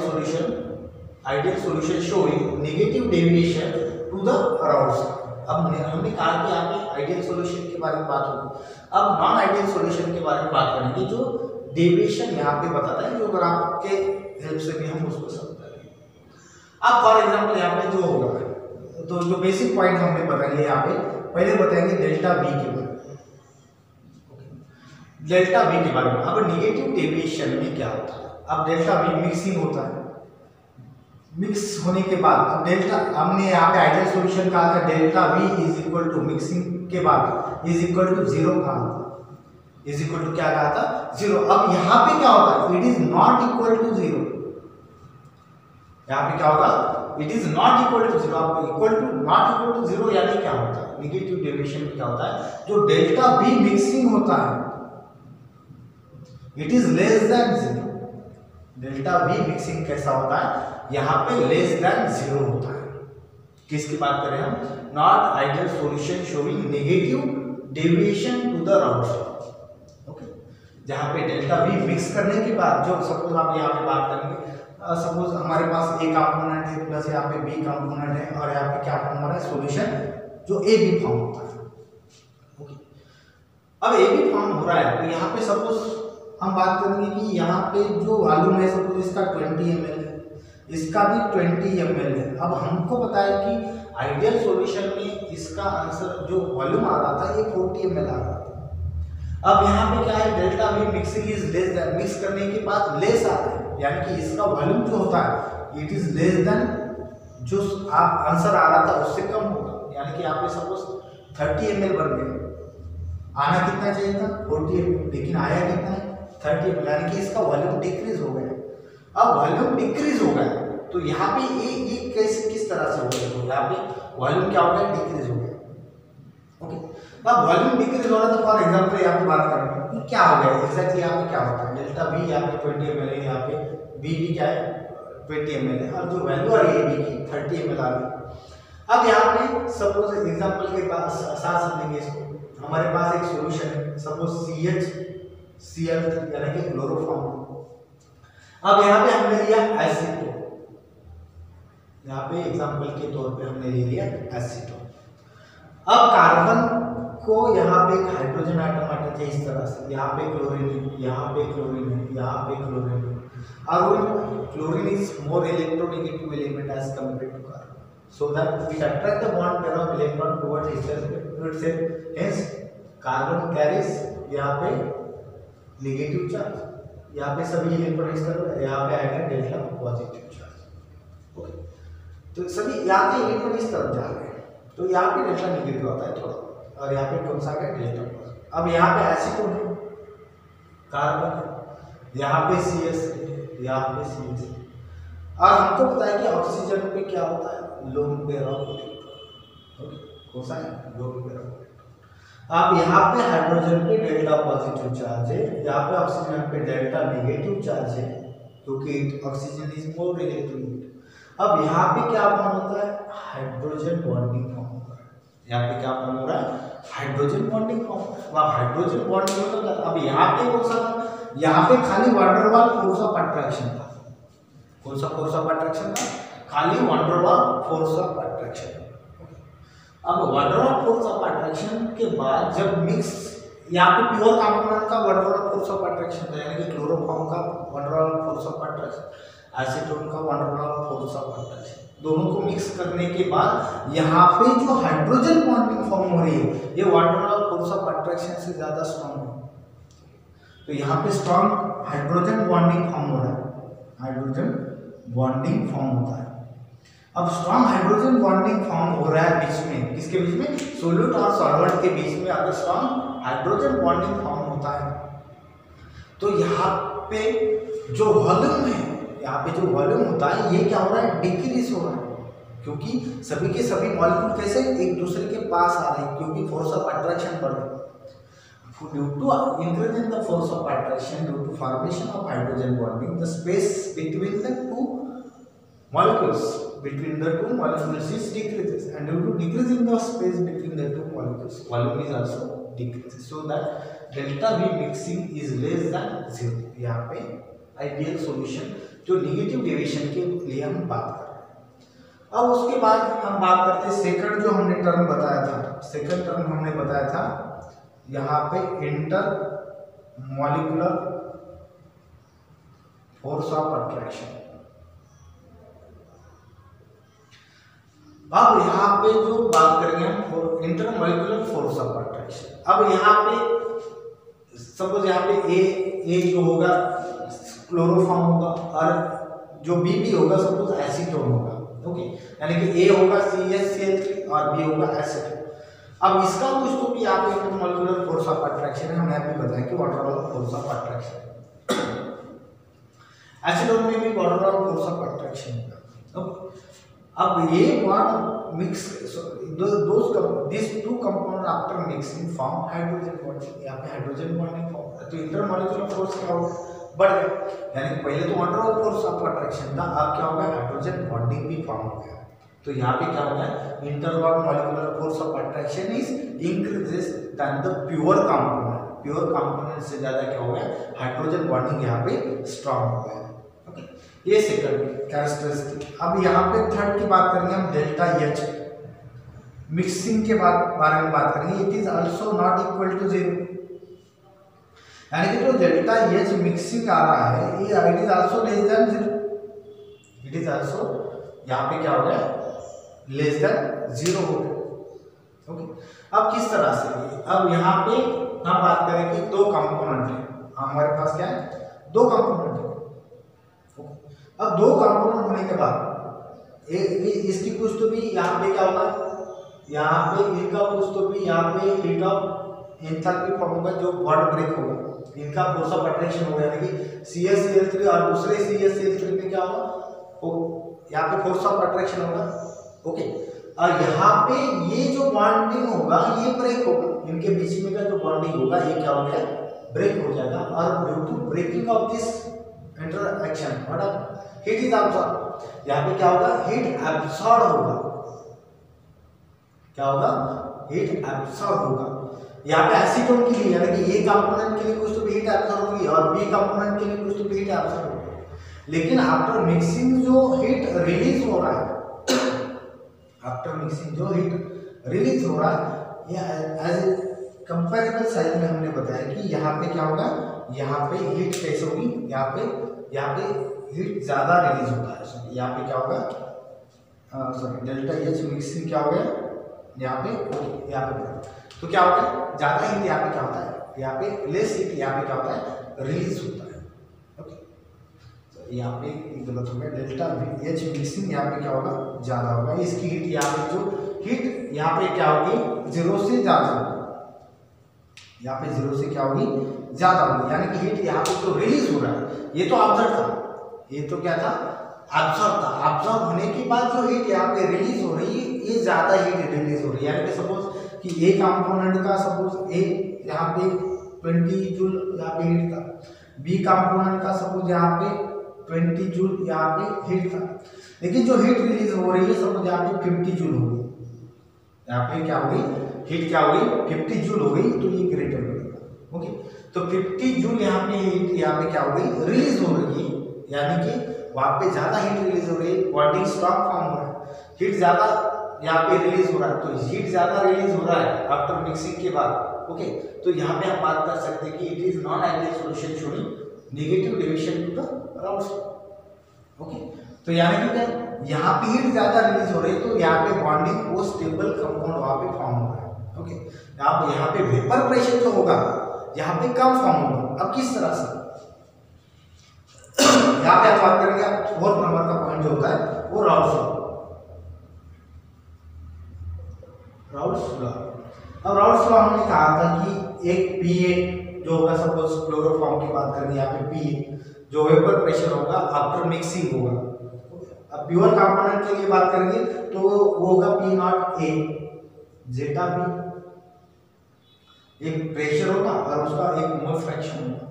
solution showing negative deviation to the Raoult's. अब हमने कहा कि यहाँ पे आइडियल सॉल्यूशन के बारे में बात होगी, अब नॉन आइडियल सॉल्यूशन के बारे में बात करेंगे जो डेविएशन यहाँ पे बताता है, जो ग्राफ के हेल्प से भी हम उसको समझेंगे। अब फॉर एग्जांपल यहाँ पे जो होगा, तो जो बेसिक पॉइंट हमने बताएंगे यहाँ पे, पहले बताएंगे डेल्टा V के बारे में, डेल्टा V के बारे में। अब नेगेटिव डेविएशन में क्या होता है, अब डेल्टा V मिक्सिंग होता है, मिक्स होने के बाद अब डेल्टा, हमने यहाँ पे आइडियल सॉल्यूशन कहा था delta V is equal to mixing के बाद इज इक्वल टू 0 कहा था, इज इक्वल टू क्या कहा था 0। अब यहाँ पे क्या होगा, it is not equal to 0, यहाँ पे क्या होगा it is not equal to 0। अब equal to not equal to 0 यानी क्या होता है, नेगेटिव डेविएशन में क्या होता है, जो डेल्टा V मिक्सिंग होता है it is less then 0। Delta V mixing कैसा होता है, यहाँ पे लेस देन 0 होता है। किसकी बात करें हम, not ideal solution showing negative deviation to the Raoult's law, okay. जहाँ पे डेल्टा V मिक्स करने के बाद, जो सपोज आप यहाँ पे बात करेंगे, सपोज हमारे पास A कंपोनेंट है प्लस यहाँ पे B कंपोनेंट है और यहाँ पे क्या फॉर्म हो रहा है सॉल्यूशन जो AB फॉर्म होता है, ओके। अब AB फॉर्म हो रहा है तो यहाँ पे सपोज हम बात करेंगे कि यहाँ पे जो वॉल्यूम है सपोज इसका 20 ml है, इसका भी 20 ml है। अब हमको पता है कि आइडियल सॉल्यूशन में इसका आंसर जो वॉल्यूम आ रहा था ये 40 ml आ रहा था। अब यहाँ पे क्या है, delta V mixing is less then, mix करने के बाद लेस आता है, यानी कि इसका वॉल्यूम जो होता है इट इज लेस देन जो आंसर आ रहा था उससे कम होगा। यानी कि यहाँ पे सपोज 30 ml बन गया, आना कितना चाहिए था 40 ml, लेकिन आया कितना है 30 ml, यानी कि इसका वॉल्यूम डिक्रीज हो गया। अब वॉल्यूम डिक्रीज हो गया तो यहाँ पे ये कैसे किस तरह से हो गया, तो यहाँ पे वॉल्यूम क्या हो गया डिक्रीज हो गया, ओके। अब वॉल्यूम डिक्रीज हो रहा है तो फॉर एग्जांपल यहाँ पे बात करेंगे कि क्या हो गया एग्जैक्टली यहाँ पे क्या होता है डेल्टा V यहाँ पे 20 ml है, यहाँ पे V भी क्या है 20 ml है और जो वैल्यू आ रही है V की 30 ml आ रही है। अब यहाँ पे सपोज एग्जांपल के पास साथ समझेंगे इसको, हमारे पास एक सॉल्यूशन है सपोज CHCl यानी कि क्लोरोफॉर्म। अब यहाँ पे हमने लिया एसीटोन, यहाँ पे एग्जांपल के तौर पे हमने ले लिया एसीटोन। अब कार्बन को यहाँ पे एक हाइड्रोजन आइटम आना चाहिए इस तरह से, यहाँ पे क्लोरीन है, यहाँ पे क्लोरीन है, यहाँ पे क्लोरीन है, और chlorine is more electronegative element as compared to carbon, so that it attract the bond pair of electron towards itself, hence carbon carries यहाँ पे नेगेटिव चार्ज, यहाँ पे सभी इलेक्ट्रॉन इस तरह, यहाँ पे आएगा डेल्टा पॉजिटिव चार्ज। ओके, तो सभी यहाँ पे इलेक्ट्रॉन इस तरफ जा रहे हैं, तो यहाँ पे डेल्टा नेगेटिव आता है थोड़ा, और यहाँ पे कौन सा है डेल्टा पॉजिटिव। अब यहाँ पे एसीटोन है, कार्बन है, यहाँ पे CS है, यहाँ पे CS है, और हमको पता है कि ऑक्सीजन पे क्या होता है lone pair of electron. Okay, कौन सा है लोन पेयर ऑफ इलेक्ट्रॉन। अब यहाँ पे हाइड्रोजन पे डेल्टा पॉजिटिव चार्ज है, यहाँ पे ऑक्सीजन पे डेल्टा नेगेटिव चार्ज है, क्योंकि ऑक्सीजन इज मोर इलेक्ट्रोनेगेटिव। अब यहाँ पे क्या फॉर्म होता है हाइड्रोजन बॉन्डिंग फॉर्म होता है, यहाँ पे क्या फॉर्म हो रहा है हाइड्रोजन बॉन्डिंग फॉर्म। वहाँ हाइड्रोजन बॉन्डिंग होता है। अब यहाँ पे कौन सा था, यहाँ पे खाली van Waals force of attraction था, कौन सा फोर्स ऑफ अट्रैक्शन था, खाली van Waals force of attraction. अब van Waals force of attraction के बाद जब मिक्स, यहाँ पे प्योर कंपोनेंट का van Waals force of attraction था, यानी कि क्लोरोफॉर्म का van Waals force of attraction, acetone का van Waals force of attraction, दोनों को मिक्स करने के बाद यहाँ पे जो हाइड्रोजन बॉन्डिंग फॉर्म हो रही है ये van Waals force of attraction से ज्यादा स्ट्रॉन्ग है, तो यहाँ पे स्ट्रॉन्ग हाइड्रोजन बॉन्डिंग फॉर्म हो रहा है, हाइड्रोजन बॉन्डिंग फॉर्म होता है। अब स्ट्रॉन्ग हाइड्रोजन बॉन्डिंग फॉर्म हो रहा है बीच में, किसके बीच में, सोल्यूट और सॉल्वेंट के बीच में अगर स्ट्रॉन्ग हाइड्रोजन बॉन्डिंग फॉर्म होता है तो यहाँ पे जो वॉल्यूम है, यहाँ पे जो वॉल्यूम होता है ये क्या हो रहा है डिक्रीज हो रहा है, क्योंकि सभी के सभी मॉलिक्यूल कैसे एक दूसरे के पास आ रहे हैं, क्योंकि फोर्स ऑफ अट्रैक्शन बढ़ रहा है। Due to increase in the force of attraction due to formation of hydrogen bonding, the space between the two molecules is decreases, and due to decrease in the space between the two molecules, volume is also decreases, so that delta V mixing is less than 0। यहाँ पे ideal solution जो negative deviation के लिए हम बात कर रहे हैं। अब उसके बाद हम बात करते हैं सेकंड जो हमने टर्म बताया था, सेकंड टर्म हमने बताया था यहाँ पे inter molecular force of attraction. अब यहाँ पे जो बात करेंगे हम inter molecular force of attraction. अब यहाँ पे सपोज यहाँ पे ए जो होगा क्लोरोफॉर्म होगा और जो बी भी होगा सपोज एसीटोन होगा। ओके, यानी कि ए होगा CHCl3 और बी होगा एसीटोन। अब इसका कुछ तो भी आप इंटरमॉलिक्यूलर फोर्स ऑफ अट्रैक्शन है, हमने अभी बताया कि वाटर वाला फोर्स ऑफ अट्रैक्शन, एसीटोन में भी वाटर वाला फोर्स ऑफ अट्रैक्शन होगा। अब ये bond mix this to compound after mixing form hydrogen bonding, यहाँ पे हाइड्रोजन बॉन्डिंग फॉर्म, तो इंटरमॉलिक्यूलर फोर्स क्या होगा बढ़ गया, यानी पहले तो वाटर वाला फोर्स ऑफ अट्रैक्शन था, अब क्या होगा हाइड्रोजन बॉन्डिंग भी फॉर्म हो गया। तो यहाँ पे क्या होगा intermolecular force of attraction is increases then the pure component, pure component से ज्यादा क्या हो गया हाइड्रोजन बॉन्डिंग यहाँ पे स्ट्रॉन्ग हो गया। ओके, ये सेकंड कैरेक्टरिस्टिक। अब यहाँ पे थर्ड की बात करेंगे हम डेल्टा H मिक्सिंग के बारे में बात करेंगे। It is also not equal to 0, यानी कि जो डेल्टा H मिक्सिंग आ रहा है ये it is also less than 0, it is also यहाँ पे क्या हो गया लेस देन 0 हो गया। ओके, अब किस तरह से, अब यहाँ पे हम बात करें कि दो कंपोनेंट है, हमारे पास क्या है दो कंपोनेंट है। अब दो कंपोनेंट होने के बाद इसकी कुछ तो भी यहाँ पे क्या होगा, यहाँ पे इनका कुछ तो भी यहाँ पे हीट ऑफ एंथैल्पी फॉर्म होगा, जो बॉन्ड ब्रेक होगा, इनका फोर्स ऑफ अट्रैक्शन होगा, यानी कि CHCl3 और दूसरे CHCl3 में क्या होगा, यहाँ पे फोर्स ऑफ अट्रैक्शन होगा। ओके, और यहाँ पे ये जो बॉन्डिंग होगा ये ब्रेक होगा, इनके इनके बीच में का जो बॉन्डिंग होगा ये क्या हो गया, ब्रेक हो जाएगा। और due to breaking of this interaction what heat is absorb, यहाँ पे क्या होगा, हीट एब्सॉर्ब होगा। क्या होगा, हीट एब्सॉर्ब होगा। यहाँ पे एसीटोन के लिए यानी कि ए कंपोनेंट के लिए कुछ तो हीट एब्सॉर्ब होगी और बी कंपोनेंट के लिए कुछ तो हीट एब्सॉर्ब होगी। लेकिन आफ्टर मिक्सिंग जो हीट रिलीज हो रहा है, आफ्टर मिक्सिंग जो हीट रिलीज हो रहा है, ये एज कंपेरेबल साइड में हमने बताया कि यहाँ पे क्या होगा, यहाँ पे हीट कैसे होगी, यहाँ पे हीट ज्यादा रिलीज होता है। यहाँ पे क्या होगा, सॉरी डेल्टा एच मिक्सिंग क्या हो गया, यहाँ पे तो क्या होता है, ज्यादा हीट यहाँ पे क्या होता है, यहाँ पे लेस हीट यहाँ पे क्या होता है, रिलीज होता है। ओके, तो यहाँ पे गलत हो गया, डेल्टा एच मिक्सिंग यहाँ पे क्या होगा, ज्यादा होगा। इसकी हीट यहाँ पे जो हीट यहाँ पे क्या होगी, जीरो से ज्यादा होगी, यहाँ पे जीरो से क्या होगी, ज्यादा होगी। यानी कि हीट यहाँ पे जो रिलीज हो रहा है, ये तो ऑब्जर्व था, ये तो क्या था, एब्सॉर्ब था। एब्सॉर्ब होने के बाद जो हीट यहाँ पे रिलीज हो रही है, ये ज्यादा हीट रिलीज हो रही है। यानी कि सपोज कि ए कंपोनेंट का सपोज ए यहाँ पे 20 जूल यहाँ पे हीट था, बी कंपोनेंट का सपोज यहाँ पे 20 जूल यहाँ पे हीट था, लेकिन जो हीट रिलीज हो रही है सपोज यहाँ पे 50 जूल हो गई, यहाँ पे क्या होगी, हीट क्या होगी, 50 जूल हो गई, तो ये ग्रेटर बनेगा। ओके, तो 50 जूल यहाँ पे हीट यहाँ पे क्या हो गई, रिलीज हो रही है। यानी कि वहाँ पे ज्यादा हीट रिलीज हो रही है, बॉन्डिंग स्ट्रॉन्ग फॉर्म हो रहा है, हीट ज्यादा यहाँ पे रिलीज हो रहा है, तो हीट ज्यादा रिलीज हो रहा है आफ्टर मिक्सिंग के बाद। ओके, तो यहाँ पे हम बात कर सकते हैं कि it is non ideal solution showing negative deviation to the Raoult's. Okay, तो यानी कि क्या, यहाँ पे हीट ज्यादा रिलीज हो रही है, तो यहाँ पे बॉन्डिंग वो स्टेबल कंपाउंड वहाँ पे फॉर्म हो रहा है। ओके, यहाँ पे वेपर प्रेशर जो होगा यहाँ पे कम फॉर्म होगा। अब किस तरह से, यहाँ पे हम बात करेंगे, 4 नंबर का पॉइंट जो होता है वो राउल्स लॉ। अब राउल्स लॉ हमने कहा था कि एक पीए जो होगा, सपोज क्लोरोफॉर्म की बात करेंगे, यहाँ पे पीए जो वेपर प्रेशर होगा आफ्टर मिक्सिंग होगा। अब प्योर कंपोनेंट के लिए बात करेंगे तो वो होगा P not A zeta B, एक प्रेशर होगा और उसका एक मोल फ्रैक्शन होगा।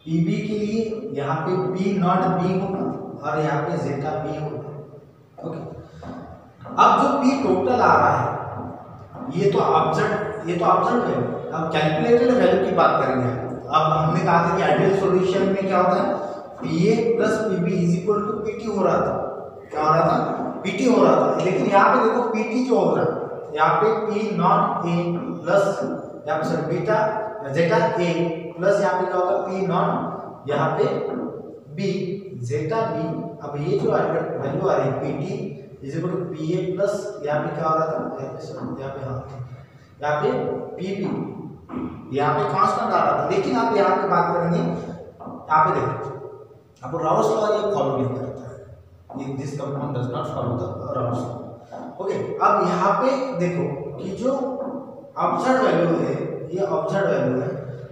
पीबी के लिए यहाँ पे पी नॉट बी होगा और यहाँ पे जेटा बी होगा। ओके, अब जो पी टोटल आ रहा है ये तो ऑब्जर्व वैल्यू। अब कैलकुलेटेड वैल्यू की बात करेंगे। अब हमने कहा था कि आइडियल सॉल्यूशन में क्या होता है, P A plus P B is equal to P T हो रहा था। क्या हो रहा था, पीटी हो रहा था। लेकिन यहाँ पे देखो पीटी जो हो रहा है, यहाँ पे पी नॉट ए प्लस यहाँ पे sir beta Zeta A plus यहाँ पे क्या होगा, पी नॉट यहाँ पे बी जेटा बी। अब ये जो वैल्यू आ रही है P T is equal to P A plus यहाँ पे क्या हो रहा था, यहाँ पे पीबी, यहाँ पे कांस्टेंट आ रहा था। लेकिन आप यहाँ पे बात करेंगे, यहाँ पे देखो अब राउल्स लॉ ये फॉलो नहीं करता है, ये this compound does not follow the Raoult's law. Okay, अब यहाँ पे देखो कि जो ऑब्जर्व वैल्यू है ये ऑब्जर्व वैल्यू है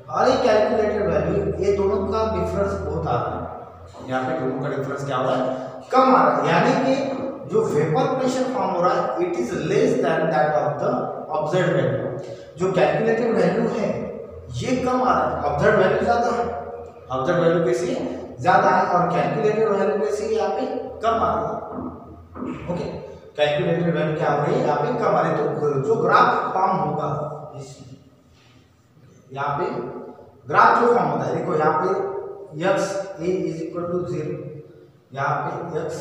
और ये कैलकुलेटेड वैल्यू, ये दोनों का डिफरेंस बहुत आ रहा है। यहाँ पे दोनों का डिफरेंस क्या हो रहा है, कम आ रहा है। यानी कि जो वेपर प्रेशर फॉर्म हो रहा है it is less than that of the observed value. जो कैलकुलेटेड वैल्यू है ये कम आ रहा है, ऑब्जर्व्ड वैल्यू ज्यादा है। ऑब्जर्व्ड वैल्यू कैसी है, ज्यादा है, और कैलकुलेटेड वैल्यू कैसी है, यहाँ पे कम आ रही है। ओके, कैलकुलेटेड वैल्यू क्या हो रही है, यहाँ पे कम आ रही है। तो जो ग्राफ फॉर्म होगा यहाँ पे ग्राफ जो फॉर्म होता है, देखो यहाँ पे X A is equal to 0, यहाँ पे एक्स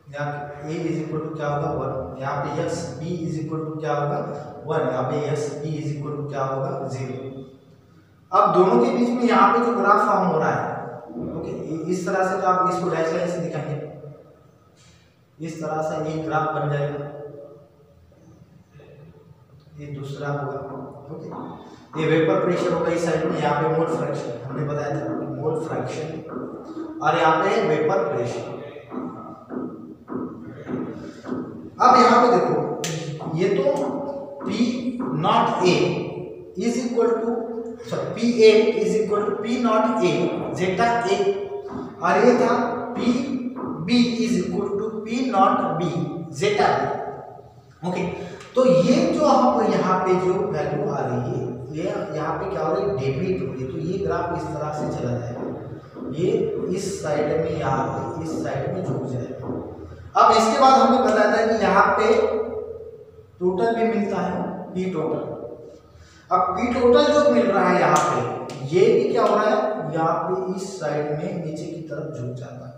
यहाँ पे ए इज इक्वल टू क्या होगा 1, यहाँ पे X B is equal to क्या होगा 1, यहाँ पे X B is equal to क्या होगा 0। अब दोनों के बीच में यहाँ पे जो ग्राफ फॉर्म हो रहा है, ओके, इस तरह से, तो आप इसको डैश लाइन से दिखाएंगे, इस तरह से एक ग्राफ बन जाएगा, ये दूसरा होगा। ओके, ये वेपर प्रेशर होगा इस साइड में, यहाँ पे मोल फ्रैक्शन हमने बताया था, मोल फ्रैक्शन, और यहाँ पे वेपर प्रेशर। अब यहाँ पे देखो ये तो P not A is equal to P A is equal to P not A zeta A, और ये था P B is equal to P not B zeta B. Okay, तो ये जो हम यहाँ पे जो वैल्यू आ रही है, ये यहाँ पे क्या हो रहा है, डेबिट हो रही है। तो ये ग्राफ इस तरह से चला जाएगा, ये इस साइड में, यहाँ पे इस साइड में झुक जाएगा। अब इसके बाद हमें बताया था कि यहाँ पे टोटल भी मिलता है, पी टोटल। अब पी टोटल जो मिल रहा है यहाँ पे, ये भी क्या हो रहा है, यहाँ पे इस साइड में नीचे की तरफ झुक जाता है।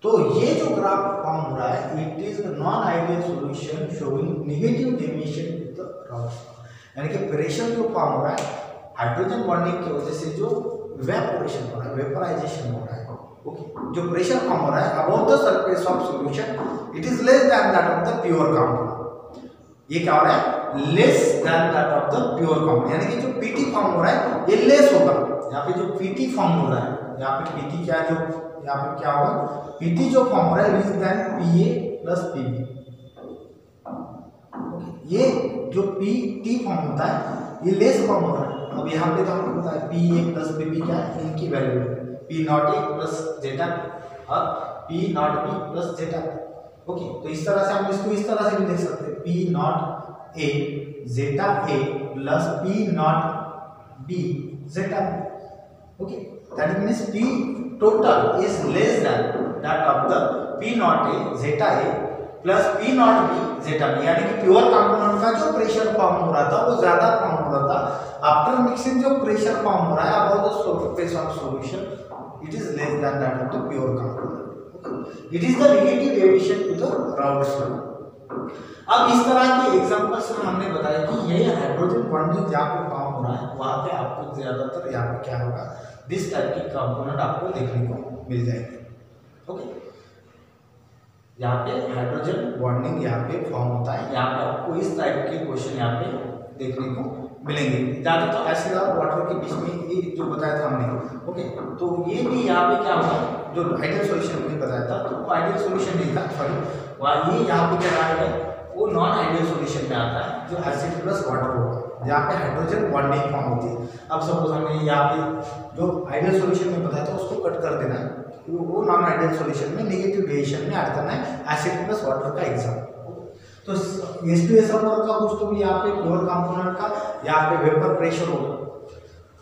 तो ये जो ग्राफ फॉर्म हो रहा है, it is non ideal solution showing negative deviation with the Raoult's law. यानी कि प्रेशर जो फॉर्म हो रहा है हाइड्रोजन बॉन्डिंग की वजह से, जो वेपोरेशन हो रहा है, वेपराइजेशन हो रहा है, ओके, जो प्रेशर फॉर्म हो रहा है about the surface of solution, it is less than that of the pure compound. ये क्या हो रहा है, less than that of the pure compound, यानी कि जो पीटी फॉर्म हो रहा है ये लेस होगा। यहाँ पे जो पीटी फॉर्म हो रहा है, यहाँ पे पीटी क्या है, जो यहाँ पे क्या होगा, पीटी जो फॉर्म हो रहा है लेस देन पीए प्लस पीबी। ये जो पीटी फॉर्म होता है ये लेस फॉर्म हो रहा है। अब यहाँ पे तो हमको पता है पीए प्लस पीबी क्या है, इनकी वैल्यू है P not A plus zeta और P not B plus zeta. Okay, तो इस तरह से हम इसको इस तरह से भी देख सकते हैं, P not A zeta A plus P not B zeta B. Okay, that means P total is less than that of the P not A zeta A plus P not B zeta B. यानी कि pure component का जो pressure form हो रहा था वो ज्यादा form हो रहा था। आफ्टर मिक्सिंग जो प्रेशर फॉर्म हो रहा है about the surface of solution, it is less than that of the pure component. It is the negative deviation to the Raoult's law. अब इस तरह के एग्जांपल्स में हमने बताया कि ये हाइड्रोजन बॉन्डिंग जहाँ पे फॉर्म हो रहा है वहाँ पे आपको ज्यादातर यहाँ पे क्या होगा, दिस टाइप की कंपोनेंट आपको देखने को मिल जाएगी। ओके, यहाँ पे हाइड्रोजन बॉन्डिंग यहाँ पे फॉर्म होता है, यहाँ पे आपको इस टाइप के क्वेश्चन यहाँ पे देखने को मिलेंगे। ज़्यादा तो एसिड और वाटर के बीच में ये जो बताया था हमने। ओके, तो ये भी यहाँ पे क्या होगा, जो आइडियल सॉल्यूशन मैंने बताया था, तो वो आइडियल सॉल्यूशन नहीं था, सॉरी, ये यहाँ पे क्या है, वो नॉन आइडियल सॉल्यूशन में आता है, जो एसिड प्लस वाटर होगा, जहाँ पे हाइड्रोजन बॉन्डिंग फॉर्म होती है। अब सपोज हमें यहाँ पे जो आइडियल सॉल्यूशन में बताया था उसको कट कर देना है, वो नॉन आइडियल सॉल्यूशन में नेगेटिव डेविएशन में ऐड करना है एसिड प्लस वाटर का एग्जाम्पल। तो H2SO4 का कुछ तो भी यहाँ पे प्योर कंपोनेंट का यहाँ पे वेपर प्रेशर होगा,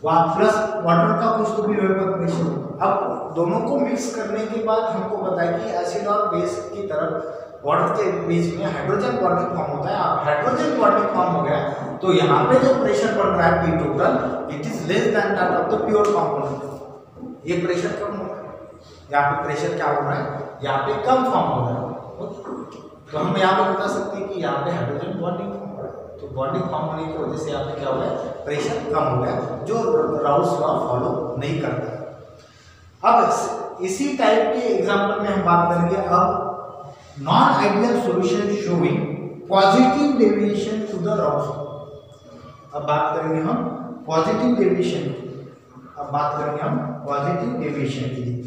वहाँ प्लस वाटर का कुछ तो भी वेपर प्रेशर होगा। अब दोनों को मिक्स करने के बाद हमको पता है कि एसिड और बेस की तरफ वाटर के बीच में हाइड्रोजन बॉन्डिंग फॉर्म होता है। अब हाइड्रोजन बॉन्डिंग फॉर्म हो गया तो यहाँ पे जो प्रेशर बढ़ रहा है P total, it is less than that of the pure component. ये प्रेशर कम हो रहा है, यहाँ पे प्रेशर क्या हो रहा है, यहाँ पे कम फॉर्म हो रहा है। तो हम यहाँ पे बता सकते हैं कि यहाँ पे हाइड्रोजन बॉन्डिंग फॉर्म हो रहा है, तो बॉन्डिंग फॉर्म होने की वजह से यहाँ पे क्या हो गया, प्रेशर कम हो गया, जो राउल्स लॉ फॉलो नहीं करता। अब इसी टाइप के एग्जांपल में हम बात करेंगे अब non ideal solution showing positive deviation to the Raoult's law. अब बात करेंगे हम पॉजिटिव डेविएशन की, अब बात करेंगे हम पॉजिटिव डेविएशन की।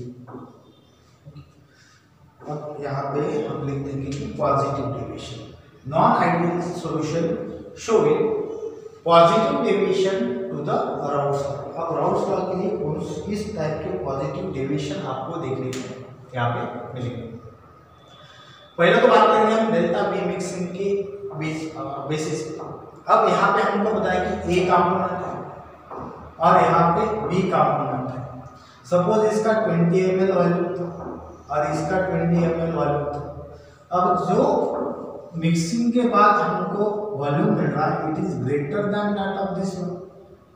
अब यहाँ पे हम लिख देंगे कि positive deviation, non ideal solution showing positive deviation to the Raoult's law. अब राउल्स लॉ के लिए किस टाइप के पॉजिटिव डेविएशन आपको देखने को यहाँ पे मिलेंगे। पहले तो बात करेंगे हम डेल्टा बी मिक्सिंग के बेसिस पे। अब यहाँ पे हमको बताया कि ए कंपोनेंट है और यहाँ पे बी कंपोनेंट है। सपोज इसका 20 ml वॉल्यूम था और इसका 20 ml वॉल्यूम था। अब जो मिक्सिंग के बाद हमको वॉल्यूम मिल रहा है, it is greater then that of this one.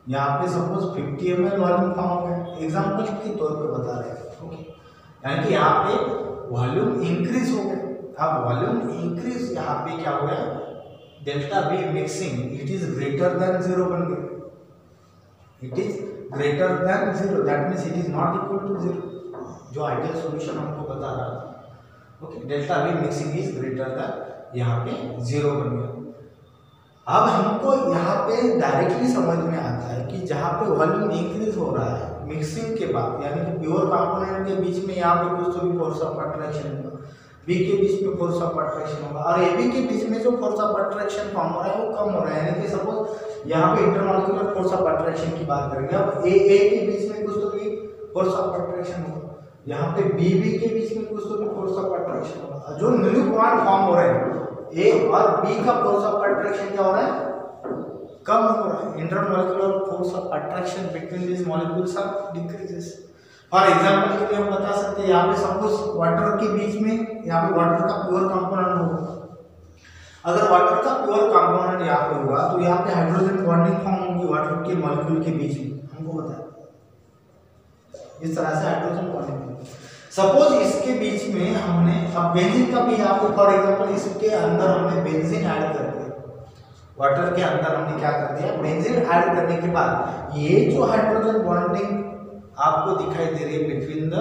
यहाँ पे सपोज 50 ml वॉल्यूम फॉर्म हो गया, एग्जांपल के तौर पे बता रहे हैं। ओके, यानी कि यहाँ पे वॉल्यूम इंक्रीज हो गया। अब वॉल्यूम इंक्रीज यहाँ पे क्या हो गया, delta B mixing it is greater than 0 बन गया, it is greater than 0, that means it is not equal to 0, जो आइडियल सॉल्यूशन हमको बता रहा था। Okay, delta B mixing is greater than यहाँ पे 0 बन गया। अब हमको यहाँ पे डायरेक्टली समझ में आता है कि जहाँ पे वॉल्यूम इंक्रीज हो रहा है मिक्सिंग के बाद, यानी कि प्योर कंपोनेंट के बीच में यहाँ पे कुछ तो भी फोर्स ऑफ अट्रैक्शन होगा, बी के बीच में फोर्स ऑफ अट्रैक्शन होगा और ए बी के बीच में जो फोर्स ऑफ अट्रैक्शन फॉर्म हो रहा है वो कम हो रहा है। यानी कि सपोज यहाँ पे इंटरमॉलिक्यूलर फोर्स ऑफ अट्रैक्शन की बात करेंगे, अब ए के बीच में कुछ तो भी फोर्स ऑफ अट्रैक्शन होगा, यहाँ पे बी के बीच में कुछ तो भी फोर्स ऑफ अट्रैक्शन होगा। जो न्यू बॉन्ड फॉर्म हो रहे हैं ए और बी का फोर्स ऑफ अट्रैक्शन क्या हो रहा है, कम हो रहा है। Intermolecular force of attraction between this molecules are decreases. For example के लिए हम बता सकते हैं, यहाँ पे सपोज वाटर के बीच में, यहाँ पे वाटर का प्योर कंपोनेंट होगा, अगर वाटर का प्योर कंपोनेंट यहाँ पे होगा तो यहाँ पे हाइड्रोजन बॉन्डिंग फॉर्म होगी वाटर के मॉलिक्यूल के बीच में, हमको पता है इस तरह से हाइड्रोजन बॉन्डिंग। सपोज इसके बीच में हमने अब बेंजीन का भी यहाँ पे फॉर एग्जांपल इसके अंदर हमने बेंजीन ऐड कर दिया, वाटर के अंदर हमने क्या कर दिया, बेंजीन ऐड करने के बाद ये जो हाइड्रोजन बॉन्डिंग आपको दिखाई दे रही है between the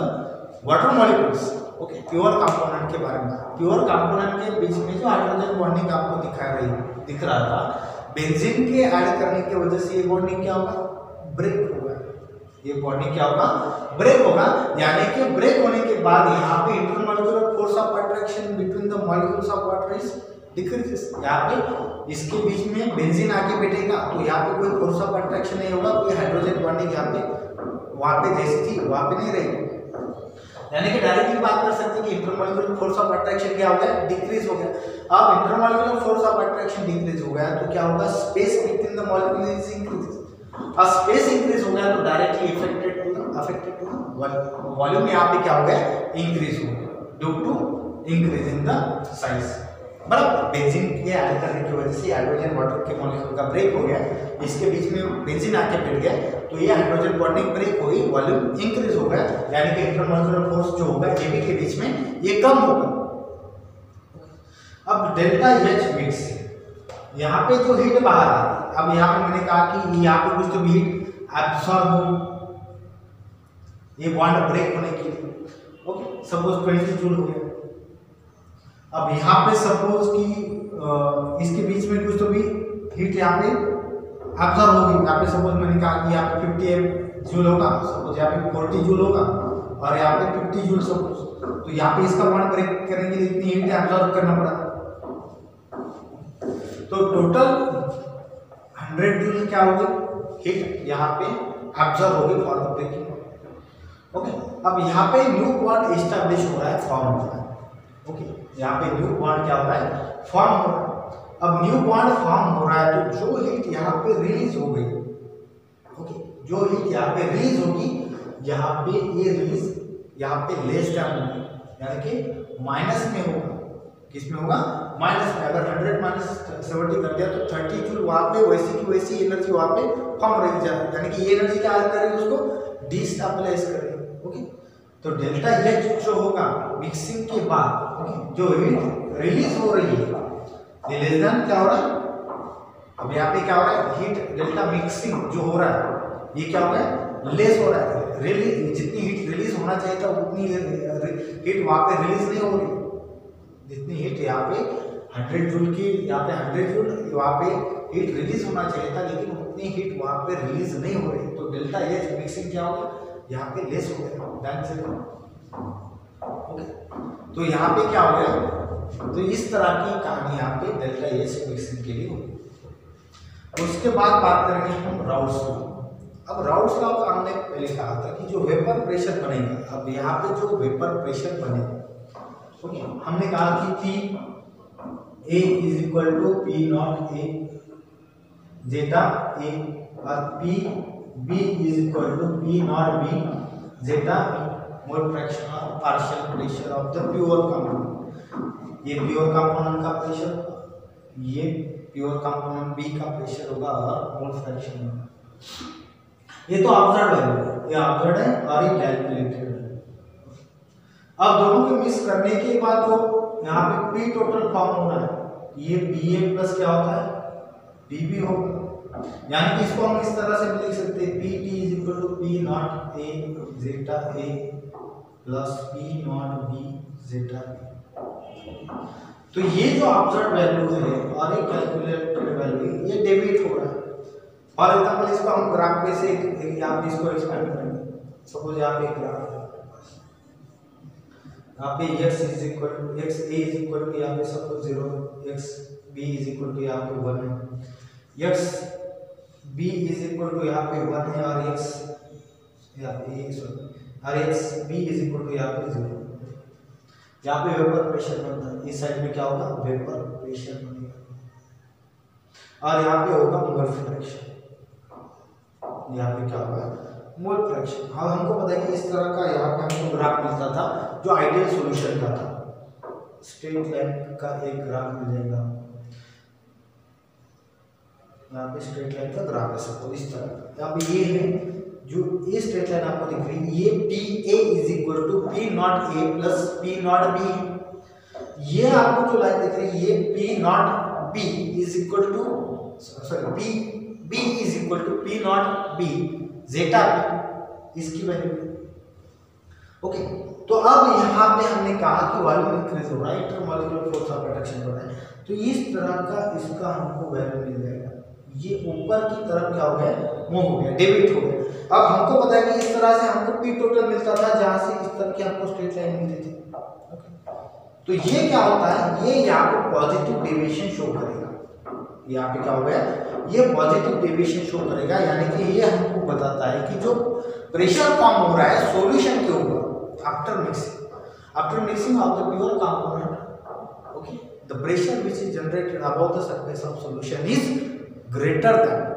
water molecules, okay, pure component के बारे में, प्योर कंपोनेंट के बीच में जो हाइड्रोजन बॉन्डिंग आपको दिख रहा था, बेंजीन के ऐड करने की वजह से ये बॉन्डिंग क्या होगा, ब्रेक होगा। ये बॉन्डिंग क्या होगा, ब्रेक होगा। यानी कि ब्रेक होने के बाद यहाँ पे intermolecular force of attraction between the molecules of water is decreases. यहाँ पे इसके बीच में बेंजीन आके बैठेगा तो यहाँ पे कोई फोर्स ऑफ अट्रैक्शन नहीं होगा, कोई हाइड्रोजन बॉन्डिंग यहाँ पे वहाँ पे जैसी थी वहाँ पे नहीं रहेगी। यानी कि डायरेक्टली बात कर सकते हैं कि इंटरमॉलिक्यूलर फोर्स ऑफ अट्रैक्शन क्या हो गया, डिक्रीज हो गया। अब intermolecular force of attraction decrease हो गया तो क्या होगा, space between the molecule is increase. अब स्पेस इंक्रीज हो गया तो डायरेक्टली अफेक्टेड टू वॉल्यूम यहाँ पे क्या हो गया, इंक्रीज हो गया due to increase in the size. बराबर, बेंजीन के ऐड करने की वजह से हाइड्रोजन वाटर के मॉलिक्यूल का ब्रेक हो गया, इसके बीच में बेंजीन आके बैठ गया तो ये हाइड्रोजन बॉन्डिंग ब्रेक हो गई, वॉल्यूम इंक्रीज हो गया। यानी कि इंटरमॉलिक्यूलर फोर्स जो होगा ए बी के बीच में ये कम होगा। अब डेल्टा एच मिक्स, यहाँ पे जो हीट बाहर आ रही है, अब यहाँ पे मैंने कहा कि यहाँ पे कुछ तो हीट एब्सॉर्ब होगी ये बॉन्ड ब्रेक होने के लिए, ओके, सपोज 20 जूल हो गया। अब यहाँ पे सपोज कि इसके बीच में कुछ तो भी हीट यहाँ पे एब्सॉर्ब होगी, यहाँ पे सपोज मैंने कहा कि यहाँ पे 50 जूल होगा, सपोज यहाँ पे 40 जूल होगा और यहाँ पे 50 जूल सपोज, तो यहाँ पे इसका बॉन्ड ब्रेक करने के लिए इतनी हीट एब्सॉर्ब करना पड़ा, तो टोटल 100 जूल क्या होगी, हीट यहाँ पे एब्सॉर्ब होगी फॉर द ब्रेकिंग, ओके। अब यहाँ पे न्यू बॉन्ड एस्टैब्लिश हो रहा है, फॉर्म हो रहा है, ओके, यहाँ पे न्यू बॉन्ड क्या हो रहा है, फॉर्म हो रहा है। अब न्यू बॉन्ड फॉर्म हो रहा है तो जो हीट यहाँ पे रिलीज हो गई, ओके, जो हीट यहाँ पे रिलीज होगी, यहाँ पे ये रिलीज यहाँ पे लेस देन होगी, यानी कि माइनस में होगा, किस में होगा, माइनस में। अगर 100 माइनस 70 कर दिया तो 30 जूल वहाँ पे वैसी की वैसी एनर्जी वहाँ पे फॉर्म रह जाती, यानी कि ये एनर्जी क्या करेगी, उसको डिस्टेबलाइज करेगी, ओके। तो डेल्टा एच जो होगा मिक्सिंग के बाद, ओके, जो हीट रिलीज हो रही है ये लेस देन क्या हो रहा है, अब यहाँ पे क्या हो रहा है, हीट डेल्टा मिक्सिंग जो हो रहा है ये क्या हो रहा है, लेस हो रहा है। रिलीज जितनी हीट रिलीज होना चाहिए था उतनी हीट वहाँ पे रिलीज नहीं हो रही, जितनी हीट यहाँ पे 100 जूल की, यहाँ पे 100 जूल वहाँ पे हीट रिलीज होना चाहिए था लेकिन उतनी हीट वहाँ पे रिलीज नहीं हो रही, तो डेल्टा एच मिक्सिंग क्या होगा, यहाँ पे लेस हो गया, ओके। तो यहाँ पे क्या हो गया, तो इस तरह की कहानी यहाँ पे डेल्टा एच मिक्सिंग के लिए होगी। उसके बाद बात करेंगे हम राउल्ट्स लॉ। अब राउल्ट्स लॉ का हमने पहले कहा था कि जो वेपर प्रेशर बनेगा, अब यहाँ पे जो वेपर प्रेशर बनेगा, ओके, हमने कहा कि P A is equal to P not A zeta A और P B is equal to P not B zeta mole fraction of partial pressure of the pure component. ये pure component का प्रेशर, ये pure component B का प्रेशर होगा और मोल fraction होगा। ये तो ऑब्जर्व है, ये ऑब्जर्व है और ये कैलकुलेटेड है। अब दोनों को मिक्स करने के बाद तो यहाँ पे पी टोटल फॉर्म हो रहा है, ये बी ए प्लस क्या होता है, बी बी होगा। यानी कि इसको हम इस तरह से भी लिख सकते हैं, P T is equal to P not A zeta A plus P not B zeta B. तो ये जो ऑब्जर्व वैल्यू है और ये कैलकुलेटेड वैल्यू ये डेविएट हो रहा है। फॉर एग्जांपल इसको हम ग्राफ पे से यहाँ पे इसको एक्सपेंड करेंगे, सपोज यहाँ पे ग्राफ है, यहाँ पे x is equal to x a is equal to यहाँ पे suppose 0, x b is equal to यहाँ पे 1 है, x b is equal to यहाँ पे 1 है और x यहाँ पे और x b is equal to यहाँ पे 0। यहाँ पे वेपर प्रेशर बनता है, इस साइड में क्या होगा, वेपर प्रेशर बनेगा, और यहाँ पे होगा मोल फ्रैक्शन, यहाँ पे क्या होगा, मोल फ्रैक्शन। अब हमको पता है कि इस तरह का यहाँ पे हमको ग्राफ मिलता था जो आइडियल सॉल्यूशन का था, स्ट्रेट लाइन का एक ग्राफ मिल जाएगा, यहाँ पे स्ट्रेट लाइन का ग्राफ है सबको इस तरह। यहाँ पे ये है जो ये स्ट्रेट लाइन आपको दिख रही है, ये P A is equal to P not A plus P not B है। ये आपको जो लाइन दिख रही है ये P not B is equal to sorry P B is equal to P not B zeta B, इसकी वैल्यू। ओके, तो अब यहाँ पे हमने कहा कि वॉल्यूम इंक्रीज हो रहा है, इंटरमॉलिक्यूलर फोर्स ऑफ अट्रैक्शन हो रहा है, तो इस तरह का इसका हमको वैल्यू मिल जाएगा। ये ऊपर की तरफ क्या हो गया, मूव हो गया, डेबिट हो गया। अब हमको पता है कि इस तरह से हमको पी टोटल मिलता था, जहां से इस तरह की हमको स्ट्रेट लाइन मिलती थी। तो ये क्या होता है, ये यहाँ पे पॉजिटिव डेविएशन शो करेगा, यहाँ पे क्या हो गया, ये पॉजिटिव डेविएशन शो करेगा, यानी कि ये हमको बताता है कि जो प्रेशर फॉर्म हो रहा है सॉल्यूशन के ऊपर after mixing of the pure component, okay, the pressure which is generated above the surface of solution is greater then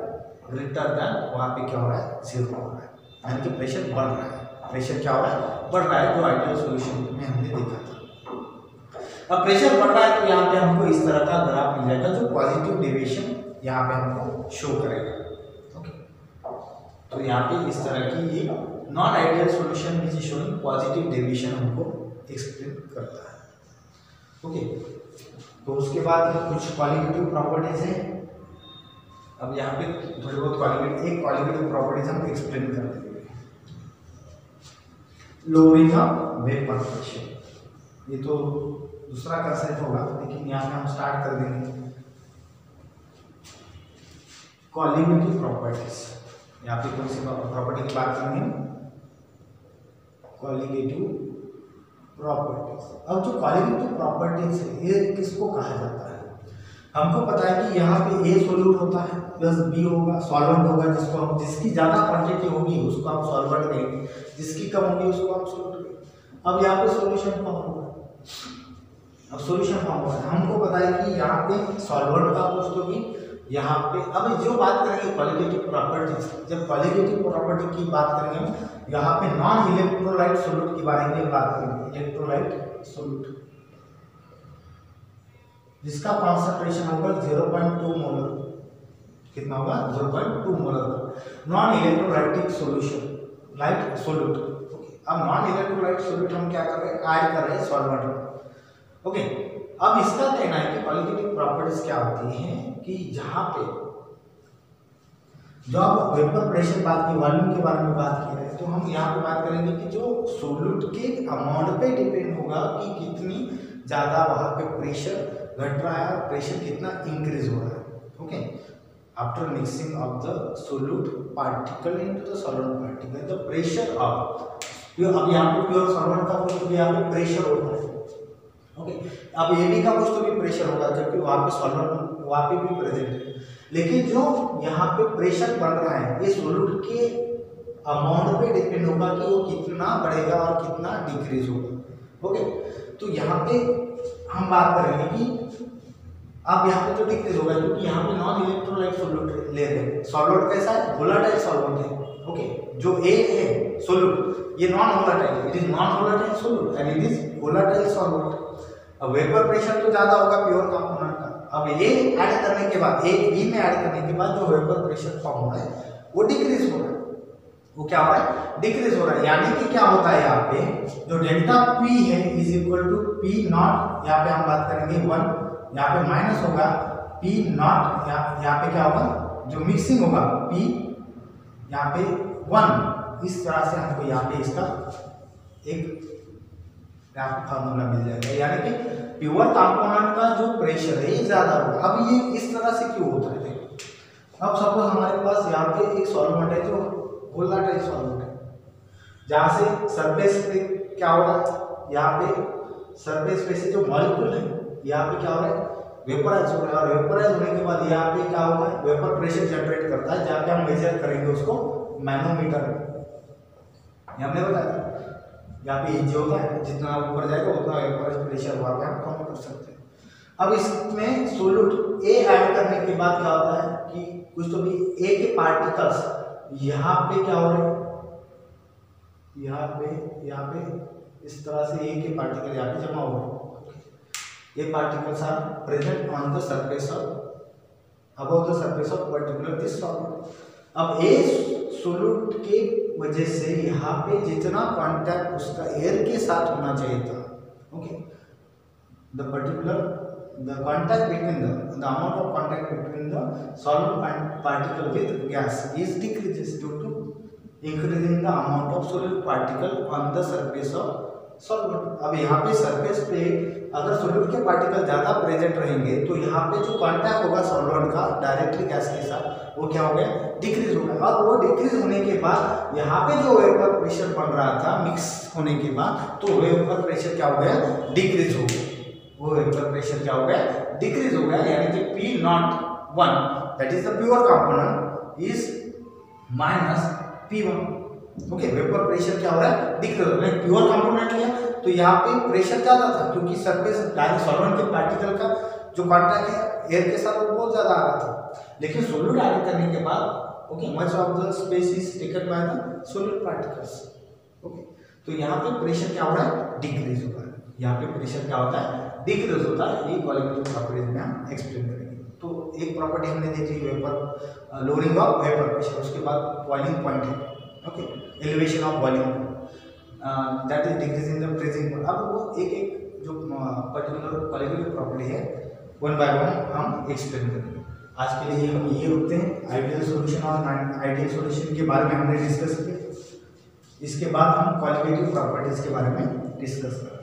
वहां पे क्या हो रहा है, जीरो हो रहा है, यानी कि प्रेशर बढ़ रहा है। प्रेशर क्या हो रहा है, बढ़ रहा है, जो आइडियल सॉल्यूशन में हमने देखा था। अब प्रेशर बढ़ रहा है तो यहाँ पे हमको इस तरह का ग्राफ मिल जाएगा जो पॉजिटिव डेविएशन यहाँ पे हमको शो करेगा। ओके, तो यहाँ पे इस तरह की ये non ideal solution which is showing positive deviation हमको एक्सप्लेन करता है। ओके, तो उसके बाद कुछ क्वालिटेटिव प्रॉपर्टीज हैं। अब यहाँ पे थोड़ी बहुत क्वालिटेटिव प्रॉपर्टीज हम एक्सप्लेन कर देंगे। लोअरिंग ऑफ वेपर प्रेशर, ये तो दूसरा कंसेप्ट होगा, लेकिन यहाँ पे हम स्टार्ट कर देंगे। क्वालिटेटिव प्रॉपर्टीज, यहाँ पे कौन सी प्रॉपर्टी की बात करेंगे, क्वालिटेटिव प्रॉपर्टीज। अब जो क्वालिटेटिव प्रॉपर्टीज है ये किसको कहा जाता है, हमको पता है कि यहाँ पे ए सोल्यूट होता है प्लस बी होगा, सॉल्वेंट होगा, जिसकी ज्यादा क्वांटिटी होगी उसको हम सॉल्वेंट कहेंगे, जिसकी कम होगी उसको हम सोल्यूट कहेंगे। अब यहाँ पे सॉल्यूशन फॉर्म होगा, अब सॉल्यूशन फॉर्म होगा, हमको पता है कि यहाँ पे सॉल्वेंट का कुछ तो भी यहाँ पे। अब जो बात करेंगे क्वालिटेटिव प्रॉपर्टीज, जब क्वालिटेटिव प्रॉपर्टी की बात करेंगे हम यहाँ पे नॉन इलेक्ट्रोलाइट सोल्यूट के बारे में बात करेंगे। इलेक्ट्रोलाइट सोल्यूट जिसका कॉन्सेंट्रेशन होगा 0.2 मोलर, कितना होगा 0.2 molar non electrolytic solution light solute. अब नॉन इलेक्ट्रोलाइट सोल्यूट हम क्या कर रहे हैं, ऐड कर रहे हैं सॉल्वेंट में। ओके, अब इसका कहना है कि क्वालिटेटिव प्रॉपर्टीज क्या होती हैं कि जहां पे जो आप वेपर प्रेशर बात की, वॉल्यूम के बारे में बात की है, तो हम यहाँ पे बात करेंगे कि जो सोल्यूट के अमाउंट पे डिपेंड होगा कि कितनी ज्यादा वहां पे प्रेशर घट रहा है और प्रेशर कितना इंक्रीज हो रहा है। Okay, after mixing of the solute particle into the solvent particle the pressure of, अब यहाँ पे प्योर सॉल्वेंट का कुछ भी यहाँ पे प्रेशर होता है। ओके, अब एबी का कुछ तो भी प्रेशर होगा क्योंकि वहाँ पे सॉल्वेंट वहाँ पे भी प्रेजेंट है, लेकिन जो यहाँ पे प्रेशर बन रहा है ये सोल्यूट के अमाउंट पे डिपेंड होगा कि वो कितना बढ़ेगा और कितना डिक्रीज होगा। ओके, तो यहाँ पे हम बात करेंगे कि अब यहाँ पे तो डिक्रीज होगा क्योंकि यहाँ पे नॉन इलेक्ट्रोलाइट सोल्यूट ले रहे हैं। सॉल्वेंट कैसा है, वोलेटाइल सॉल्वेंट है। ओके, जो ए है सोल्यूट ये non volatile, it is non volatile solute and it is volatile solvent. अब वेपर प्रेशर तो ज्यादा होगा प्योर कंपोनेंट का, अब ये ऐड करने के बाद ए बी में ऐड करने के बाद जो वेपर प्रेशर फॉर्म हो रहा है वो डिक्रीज हो रहा है, वो क्या हो रहा है, डिक्रीज हो रहा है। यानी कि क्या होता है यहाँ पे जो डेल्टा पी है is equal to P naught, यहाँ पे हम बात करेंगे 1, यहाँ पे माइनस होगा पी नॉट, यहाँ पे क्या होगा जो मिक्सिंग होगा पी यहाँ पे 1, इस तरह से हमको यहाँ पे इसका एक फार्मूला मिल जाएगा। यानी कि प्योर कंपोनेंट का जो प्रेशर है ये ज्यादा होगा। अब ये इस तरह से क्यों होता है, अब सपोज हमारे पास यहाँ पे एक सॉल्वेंट है जो वोलेटाइल सॉल्वेंट है, जहाँ से सरफेस पे क्या हो रहा है, यहाँ पे सरफेस पे से जो मॉलिक्यूल है यहाँ पे क्या हो रहा है, वेपराइज हो रहा है, और वेपराइज होने के बाद यहाँ पे क्या होगा, वेपर प्रेशर जनरेट करता है, जहाँ पे हम मेजर करेंगे उसको मैनोमीटर, हमने बताया यहाँ पे जो होता है जितना ऊपर जाएगा उतना वेपर प्रेशर वहाँ पे हम कम कर सकते हैं। अब इसमें सोल्यूट ए ऐड करने के बाद क्या होता है कि कुछ तो भी ए के पार्टिकल्स यहाँ पे क्या हो रहे हैं, यहाँ पे इस तरह से ए के पार्टिकल यहाँ पे जमा हो रहे हैं। ये particles are present on the surface of above the surface of particular this solute. अब ए सोल्यूट के वजह से यहाँ पे जितना कांटेक्ट उसका एयर के साथ होना चाहिए था, okay, the contact between the amount of contact between the solvent particle with gas is decreases due to increasing the amount of solid particle on the surface of solvent। अब यहाँ पे surface पे अगर सोल्यूट के particle ज़्यादा present रहेंगे तो यहाँ पे जो कांटेक्ट होगा सॉल्वेंट का डायरेक्टली गैस के साथ वो क्या हो गया, डिक्रीज हो गया। और वो डिक्रीज होने के बाद यहाँ पे जो वेपर प्रेशर बन रहा था मिक्स होने के बाद, तो वेपर प्रेशर क्या हो गया, डिक्रीज हो गया। वो वेपर प्रेशर क्या हो गया, डिक्रीज हो गया, यानी कि P01 that is the pure component is minus P1। Okay, vapour pressure क्या हो रहा है, डिक्रीज हो रहा है। प्योर कंपोनेंट लिया तो यहाँ पे प्रेशर ज्यादा था क्योंकि सरफेस डायरेक्ट सॉल्वेंट के पार्टिकल का जो कांटेक्ट है एयर के साथ वो बहुत ज्यादा आ रहा था। लेकिन सोल्यूट ऐड करने के बाद okay much of the space is taken by the solute particles. Okay, तो यहाँ पे प्रेशर क्या हो रहा है, डिक्रीज हो रहा है। यहाँ पे प्रेशर क्या होता है, डिक्रीज होता है। ये क्वालिटेटिव प्रॉपर्टीज में हम एक्सप्लेन करेंगे। तो एक प्रॉपर्टी हमने देखी vapour lowering of vapour pressure, उसके बाद बॉइलिंग पॉइंट है, okay, elevation of boiling that is decreasing the freezing point. अब वो एक एक जो पर्टिकुलर क्वालिटेटिव प्रॉपर्टी है वन बाय वन हम एक्सप्लेन करेंगे। आज के लिए हम ये रुकते हैं। आइडियल सॉल्यूशन और नॉन आइडियल सॉल्यूशन के बारे में हमने डिस्कस किया। इसके बाद हम क्वालिटेटिव प्रॉपर्टीज के बारे में डिस्कस करेंगे।